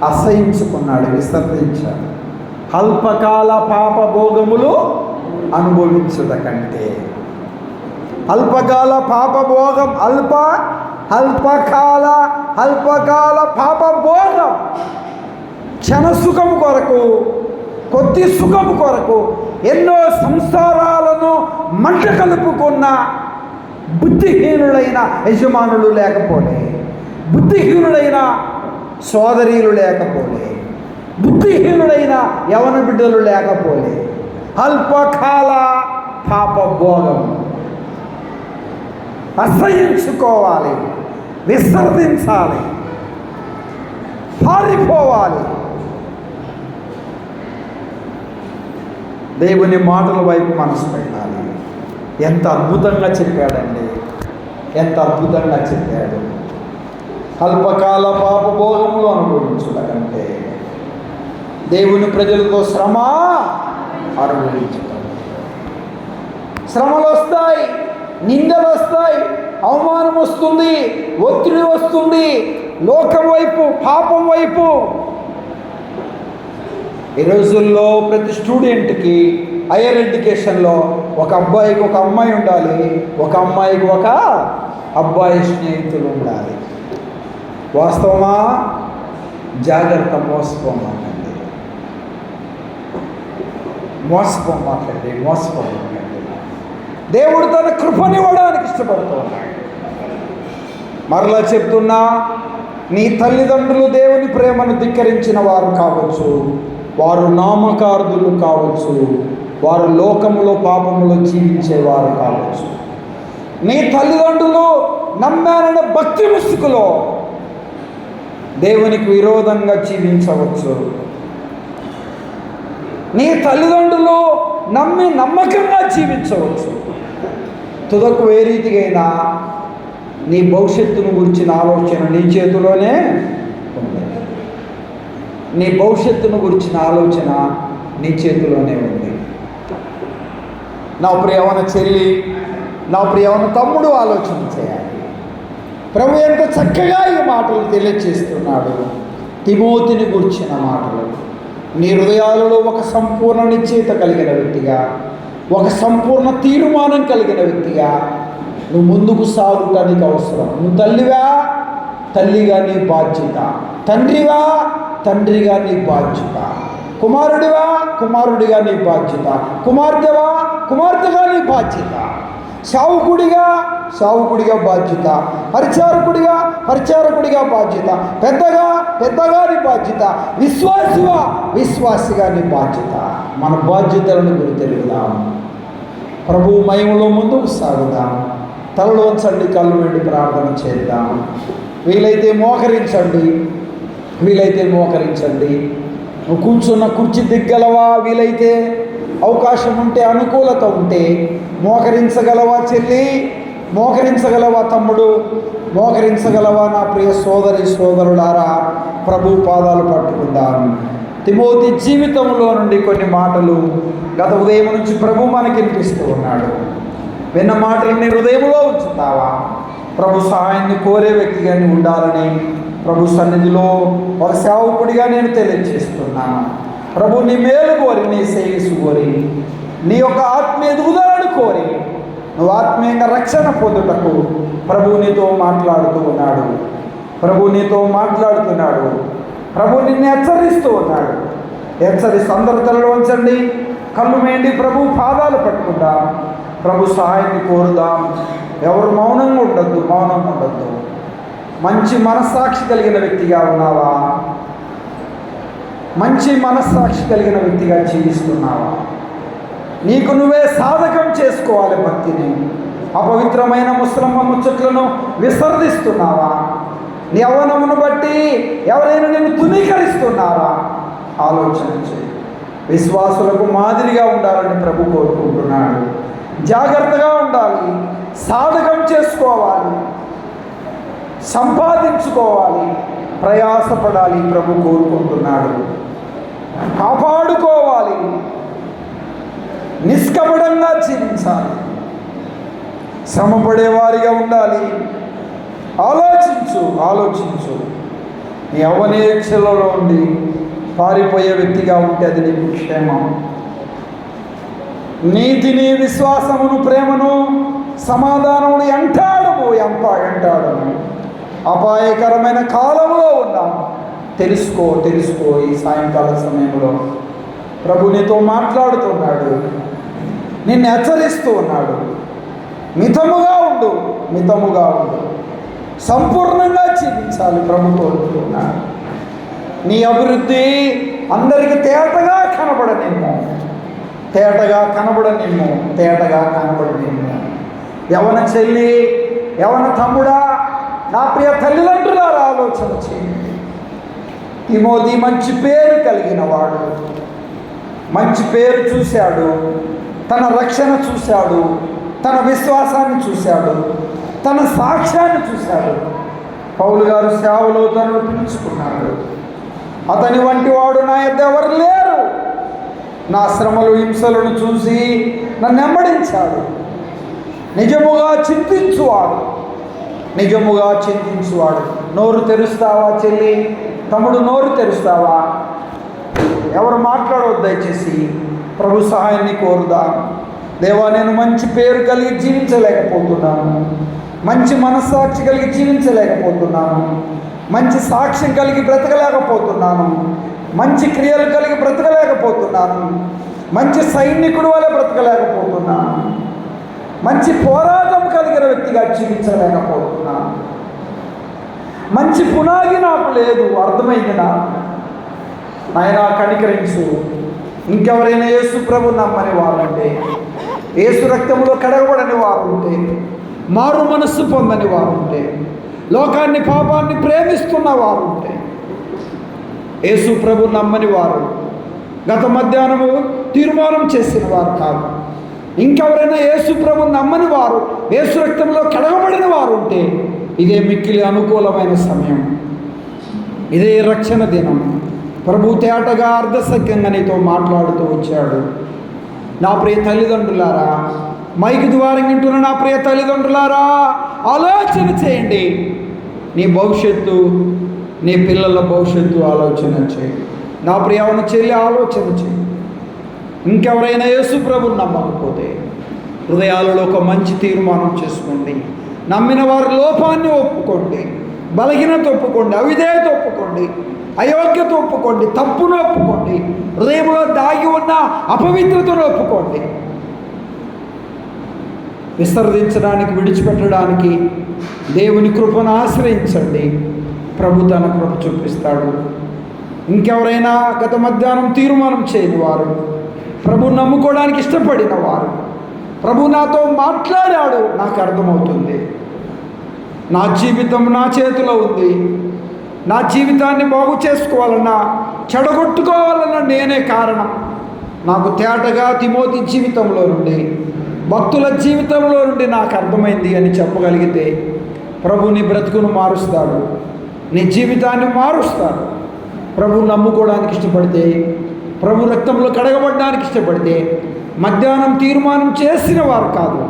అసహించుకున్నాడు, విసర్జించాడు. అల్పకాల పాప భోగములు అనుభవించుట కంటే, అల్పకాల పాప భోగం, అల్పకాల పాప భోగం, క్షణ సుఖం కొరకు, కొద్ది సుఖం కొరకు ఎన్నో సంసారాలను మంట కలుపుకున్న బుద్ధిహీనులైన యజమానులు లేకపోలే, బుద్ధిహీనులైన సోదరీలు లేకపోలే, బుద్ధిహీనులైన యవన బిడ్డలు లేకపోలే. అల్పకాల పాప భోగం అసహించుకోవాలి, విసర్జించాలి, పారిపోవాలి. దేవుని మాటల వైపు మనసు పెట్టాలి. ఎంత అద్భుతంగా చెప్పాడండి, ఎంత అద్భుతంగా చెప్పాడు. అల్పకాల పాప భోగములు అనుభవించుట కంటే దేవుని ప్రజలతో శ్రమ అనుభవించడం. శ్రమలు వస్తాయి, నిందలు వస్తాయి, అవమానం వస్తుంది, ఒత్తిడి వస్తుంది, లోకం వైపు, పాపం వైపు. ఈ రోజుల్లో ప్రతి స్టూడెంట్కి హైయర్ ఎడ్యుకేషన్లో ఒక అబ్బాయికి ఒక అమ్మాయి ఉండాలి, ఒక అమ్మాయికి ఒక అబ్బాయి స్నేహితులు ఉండాలి. వాస్తవమా? జాగ్రత్త, మోసపోమాకండి, మోసపోమాకండి. దేవుడు తన కృపనివ్వడానికి ఇష్టపడుతున్నాడు. మరలా చెప్తున్నా, నీ తల్లిదండ్రులు దేవుని ప్రేమను ధిక్కరించిన వారు కావచ్చు, వారు నామకార్థులు కావచ్చు, వారు లోకములో పాపములో జీవించేవారు కావచ్చు. నీ తల్లిదండ్రులు నమ్మారనే భక్తి ముసుగులో దేవునికి విరోధంగా జీవించవచ్చు. నీ తల్లిదండ్రులు నమ్మి నమ్మకంగా జీవించవచ్చు. తుదకు ఏ రీతికైనా నీ భవిష్యత్తును గురించిన ఆలోచన నీ చేతిలోనే ఉంది. నీ భవిష్యత్తును గురించిన ఆలోచన నీ చేతిలోనే ఉంది. నా ప్రియమైన చెల్లి, నా ప్రియమైన తమ్ముడు ఆలోచన చేయాలి. ప్రభు ఎంత చక్కగా ఈ మాటలు తెలియజేస్తున్నాడు. తిమోతిని గురించిన మాటలు. నీ హృదయాలలో ఒక సంపూర్ణ నిశ్చయిత కలిగిన వ్యక్తిగా, ఒక సంపూర్ణ తీర్మానం కలిగిన వ్యక్తిగా నువ్వు ముందుకు సాగుటానికి అవసరం. నువ్వు తల్లివా, తల్లిగా నీ బాధ్యత. తండ్రివా, తండ్రిగా నీ బాధ్యత. కుమారుడివా, కుమారుడిగా నీ బాధ్యత. కుమార్తెవా, కుమార్తెగా నీ బాధ్యత. సావుకుడిగా, సావుకుడిగా బాధ్యత. పరిచారకుడిగా, పరిచారకుడిగా బాధ్యత. పెద్దగా, పెద్దగా నీ బాధ్యత. విశ్వాసివా, విశ్వాసిగా నీ బాధ్యత. మన బాధ్యతలను గుర్తెరుగుదాం. ప్రభు మహిమలో ముందుకు సాగుదాం. తలలో వంచండి, కళ్ళు వెండి ప్రార్థన చేద్దాం. వీలైతే మోకరించండి, వీలైతే మోకరించండి. నువ్వు కూర్చున్న కుర్చీ దిగ్గలవా, వీలైతే అవకాశం ఉంటే, అనుకూలత ఉంటే మోకరించగలవా చెల్లి, మోకరించగలవా తమ్ముడు, మోకరించగలవా నా ప్రియ సోదరి సోదరులారా. ప్రభు పాదాలు పట్టుకుందాం. తిమోతి జీవితంలో నుండి కొన్ని మాటలు గత ఉదయం నుంచి ప్రభు మనకి వినిపిస్తూ ఉన్నాడు. విన్న మాటలని హృదయంలో ఉంచుతావా? ప్రభు సహాయాన్ని కోరే వ్యక్తిగా ఉండాలని ప్రభు సన్నిధిలో ఒక సేవకుడిగా నేను తెలియజేస్తున్నాను. ప్రభు నీ మేలు కోరి, నీ శ్రేయస్సు కోరి, నీ యొక్క ఆత్మీయ ఎదుగుదలను కోరి నువ్వు ఆత్మీయంగా రక్షణ పొందుటకు ప్రభు నీతో మాట్లాడుతూ ఉన్నాడు. ప్రభు నీతో మాట్లాడుతున్నాడు. ప్రభు నిన్ను హెచ్చరిస్తూ ఉన్నాడు. హెచ్చరిస్తూ అందరూ తలలో వంచండి, కళ్ళు మేండి, ప్రభు పాదాలు పట్టుకుందాం. ప్రభు సహాయాన్ని కోరుదాం. ఎవరు మౌనంగా ఉండద్దు, మౌనంగా ఉండద్దు. మంచి మనస్సాక్షి కలిగిన వ్యక్తిగా ఉన్నావా? మంచి మనస్సాక్షి కలిగిన వ్యక్తిగా జీవిస్తున్నావా? నీకు నువ్వే సాధకం చేసుకోవాలి భక్తిని. అపవిత్రమైన ముసలమ్మ ముచ్చట్లను విసర్జిస్తున్నావా? నీ యవ్వనమును బట్టి ఎవరైనా నిన్ను తునీకరిస్తున్నారా? ఆలోచన చేయి. విశ్వాసులకు మాదిరిగా ఉండాలని ప్రభు కోరుకుంటున్నాడు. జాగ్రత్తగా ఉండాలి, సాధకం చేసుకోవాలి, సంపాదించుకోవాలి, ప్రయాసపడాలి ప్రభు కోరుకుంటున్నాడు. కాపాడుకోవాలి, నిష్కపటంగా జీవించాలి, శ్రమపడేవారిగా ఉండాలి. ఆలోచించు, ఆలోచించు. నీ యవ్వనేచ్ఛలో ఉండి పారిపోయే వ్యక్తిగా ఉంటే అది నీకు క్షేమం. నీతిని, విశ్వాసమును, ప్రేమను, సమాధానమును ఎంటాడము ఎంటాడము. అపాయకరమైన కాలంలో ఉన్నాం. తెలుసుకో, తెలుసుకో. ఈ సాయంకాల సమయంలో ప్రభు నీతో మాట్లాడుతున్నాడు, నిన్ను హెచ్చరిస్తూ ఉన్నాడు. మితముగా ఉండు, మితముగా ఉండు. సంపూర్ణంగా జీవించాలి ప్రభు కోరుతున్నాడు. నీ అభివృద్ధి అందరికీ తేటగా కనబడనిమ్ము, తేటగా కనబడనిమ్ము, తేటగా కనబడనిమ్ము. యవన చెల్లి, యవన తమ్ముడా, నా ప్రియ తల్లిదండ్రులారా ఆలోచన చేయండి. తిమోతి మంచి పేరు కలిగిన వాడు, మంచి పేరు చూశాడు, తన రక్షణ చూశాడు, తన విశ్వాసాన్ని చూశాడు, తన సాక్ష్యాన్ని చూశాడు. పౌలు గారు సేవలో తనను పిలుచుకున్నాడు. అతని వంటి వాడు నా యొద్ద ఎవరు లేరు. నా శ్రమలు హింసలను చూసి నన్ను వెంబడించాడు. నిజముగా చింతించువాడు, నిజముగా చింతించువాడు. నోరు తెరుస్తావా చెల్లి, తమ్ముడు? నోరు తెరుస్తావా? ఎవరు మాట్లాడవద్దు దయచేసి. ప్రభు సహాయాన్ని కోరుదాం. దేవా, నేను మంచి పేరు కలిగి జీవించలేకపోతున్నాను, మంచి మనస్సాక్షి కలిగి జీవించలేకపోతున్నాను, మంచి సాక్ష్యం కలిగి బ్రతకలేకపోతున్నాను, మంచి క్రియలు కలిగి బ్రతకలేకపోతున్నాను, మంచి సైనికుడు వల్ల బ్రతకలేకపోతున్నాను, మంచి పోరాటం కలిగిన వ్యక్తిగా జీవించలేకపోతున్నాను. మంచి పునాది నాకు లేదు. అర్థమైంది నాయనా, కనికరించు. ఇంకెవరైనా యేసు ప్రభు నమ్మని వారుంటే, యేసు రక్తంలో కడగబడని వారుంటే, మారు మనస్సు పొందని వారుంటే, లోకాన్ని పాపాన్ని ప్రేమిస్తున్న వారుంటే, యేసు ప్రభు నమ్మని వారు, గత మధ్యాహ్నము తీర్మానం చేసిన వారు కాదు, ఇంకెవరైనా యేసు ప్రభు నమ్మని వారు, యేసు రక్తంలో కడగబడిన వారు ఉంటే, ఇదే మిక్కిలి అనుకూలమైన సమయం. ఇదే రక్షణ దినం. ప్రభు తేటగా అర్ధసత్యంగా నీతో మాట్లాడుతూ వచ్చాడు. నా ప్రియ తల్లిదండ్రులారా, మైక్ ద్వారా వింటున్న నా ప్రియ తల్లిదండ్రులారా, ఆలోచన చేయండి. నీ భవిష్యత్తు, నీ పిల్లల భవిష్యత్తు ఆలోచన చేయండి. నా ప్రియవన చెల్లి ఆలోచన చేయి. ఇంకెవరైనా యేసు ప్రభుని నమ్మకపోతే హృదయాలలో ఒక మంచి తీర్మానం చేసుకోండి. నమ్మిన వారి లోపాన్ని ఒప్పుకోండి, బలహీనత ఒప్పుకోండి, అవిధేయత ఒప్పుకోండి, అయోగ్యత ఒప్పుకోండి, తప్పును ఒప్పుకోండి, హృదయంలో దాగి ఉన్న అపవిత్రతను ఒప్పుకోండి. విసర్జించడానికి, విడిచిపెట్టడానికి దేవుని కృపను ఆశ్రయించండి. ప్రభు తన కృప చూపిస్తాడు. ఇంకెవరైనా గత మధ్యాహ్నం తీర్మానం చేయని వారు, ప్రభు నమ్ముకోవడానికి ఇష్టపడిన వారు, ప్రభు నాతో మాట్లాడాడు, నాకు అర్థమవుతుంది, నా జీవితం నా చేతిలో ఉంది, నా జీవితాన్ని బాగు చేసుకోవాలన్నా చెడగొట్టుకోవాలన్నా నేనే కారణం, నాకు తేటగా తిమోతి జీవితంలో నుండి, భక్తుల జీవితంలో నుండి నాకు అర్థమైంది అని చెప్పగలిగితే ప్రభు నీ బ్రతుకును మారుస్తాడు, నీ జీవితాన్ని మారుస్తాడు. ప్రభు నమ్ముకోవడానికి ఇష్టపడితే, ప్రభు రక్తంలో కడగబడడానికి ఇష్టపడితే, మధ్యాహ్నం తీర్మానం చేసిన వారు కాదు,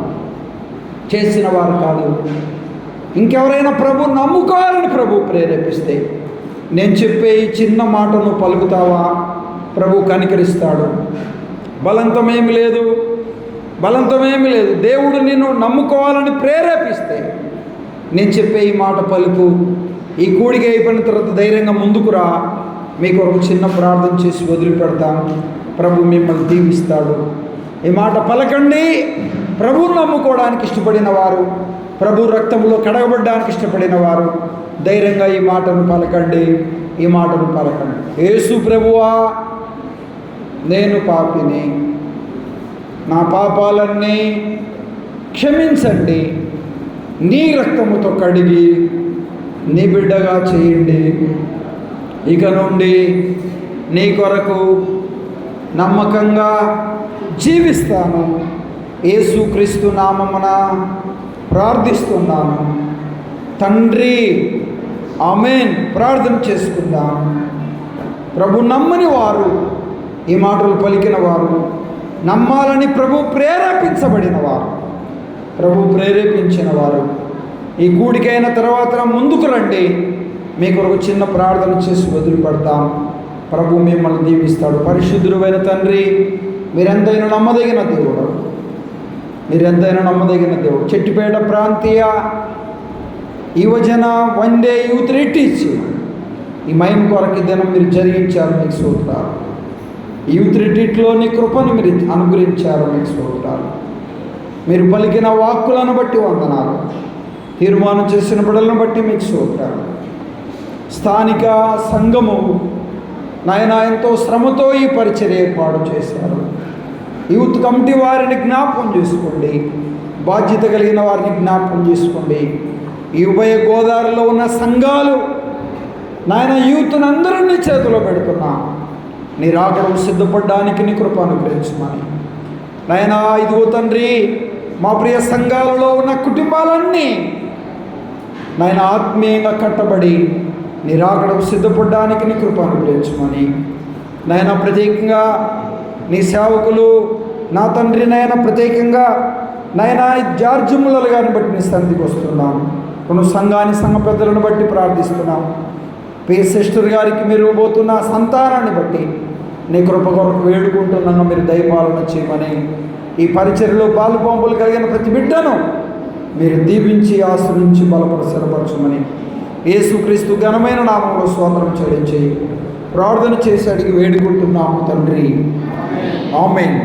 ఇంకెవరైనా ప్రభు నమ్ముకోవాలని ప్రభు ప్రేరేపిస్తే, నేను చెప్పే ఈ చిన్న మాటను పలుకుతావా? ప్రభు కనికరిస్తాడు. బలంతమేమి లేదు. దేవుడు నిన్ను నమ్ముకోవాలని ప్రేరేపిస్తే నేను చెప్పే ఈ మాట పలుకు. ఈ కూడిక అయిపోయిన తర్వాత ధైర్యంగా ముందుకు రా. మీకు ఒక చిన్న ప్రార్థన చేసి వదిలిపెడతాను. ప్రభు మిమ్మల్ని దీవిస్తాడు. ఈ మాట పలకండి. ప్రభువును నమ్ముకోవడానికి ఇష్టపడిన వారు, ప్రభు రక్తంలో కడగబడడానికి ఇష్టపడిన వారు ధైర్యంగా ఈ మాటను పలకండి. యేసు ప్రభువా, నేను పాపిని, నా పాపాలన్నీ క్షమించండి, నీ రక్తముతో కడిగి నీ బిడ్డగా చేయండి. ఇక నుండి నీ కొరకు నమ్మకంగా జీవిస్తాను. యేసుక్రీస్తు నామమున ప్రార్థిస్తున్నాను తండ్రి, ఆమేన్. ప్రార్థన చేసుకుందాం. ప్రభు నమ్మని వారు, ఈ మాటలు పలికిన వారు, నమ్మాలని ప్రభు ప్రేరేపించబడిన వారు, ప్రభు ప్రేరేపించిన వారు ఈ కూడికైన తర్వాత ముందుకు రండి. మీకు ఒక చిన్న ప్రార్థన చేసి వదిలిపెడతాం. ప్రభు మిమ్మల్ని దీవిస్తాడు. పరిశుద్ధుడైన తండ్రి, మీరెంతైనా నమ్మదగిన దేవుడు. చెట్టిపేట ప్రాంతీయ యువజన వన్ డే యూత్ రిట్రీట్స్ ఈ మహిమ కొరకు దినం మీరు జరిగించారు, మీకు స్తోత్రాలు. యూత్ రిట్రీట్లో నీ కృపను మీరు అనుగ్రహించారు, మీకు స్తోత్రాలు. మీరు పలికిన వాక్కులను బట్టి వందనాలు. తీర్మానం చేసిన బిడ్డలను బట్టి మీకు స్తోత్రాలు. స్థానిక సంఘము నాయన ఎంతో శ్రమతో ఈ పరిచర్య ఏర్పాటు చేశారు. యూత్ కమిటీ వారిని జ్ఞాపకం చేసుకోండి, బాధ్యత కలిగిన వారిని జ్ఞాపకం చేసుకోండి. ఈ ఉభయ గోదావరిలో ఉన్న సంఘాలు నాయన యూత్ను అందరినీ చేతిలో పెడుతున్నా, నీ రాకడకు సిద్ధపడడానికి నీ కృప అనుగ్రహించమని నాయన. ఇదిగో తండ్రి, మా ప్రియ సంఘాలలో ఉన్న కుటుంబాలన్నీ నాయన ఆత్మీయంగా కట్టబడి నీ రాకడకు సిద్ధపడడానికి నీ కృప అనుగ్రహించమని నాయన. ప్రత్యేకంగా నీ సేవకులు నా తండ్రి నాయన, ప్రత్యేకంగా నాయన జార్జ్ ముల్లర్ గారిని బట్టి నీ సన్నిధికి వస్తున్నాం. కొన్ని సంఘ పెద్దలను బట్టి ప్రార్థిస్తున్నాం. సిస్టర్ గారికి మీరు పోతున్న సంతానాన్ని బట్టి నీ కృప కొరకు వేడుకుంటున్నాను. మీరు దయపాలన చేయమని, ఈ పరిచర్యలో పాలుపంపులు కలిగిన ప్రతి బిడ్డను మీరు దీవించి ఆశ్రయించి బలపరచమని యేసుక్రీస్తు ఘనమైన నామంలో స్తోత్రం చెల్లించి ప్రార్థన చేసి అడిగి వేడుకుంటున్నాము తండ్రి. ఆమేన్.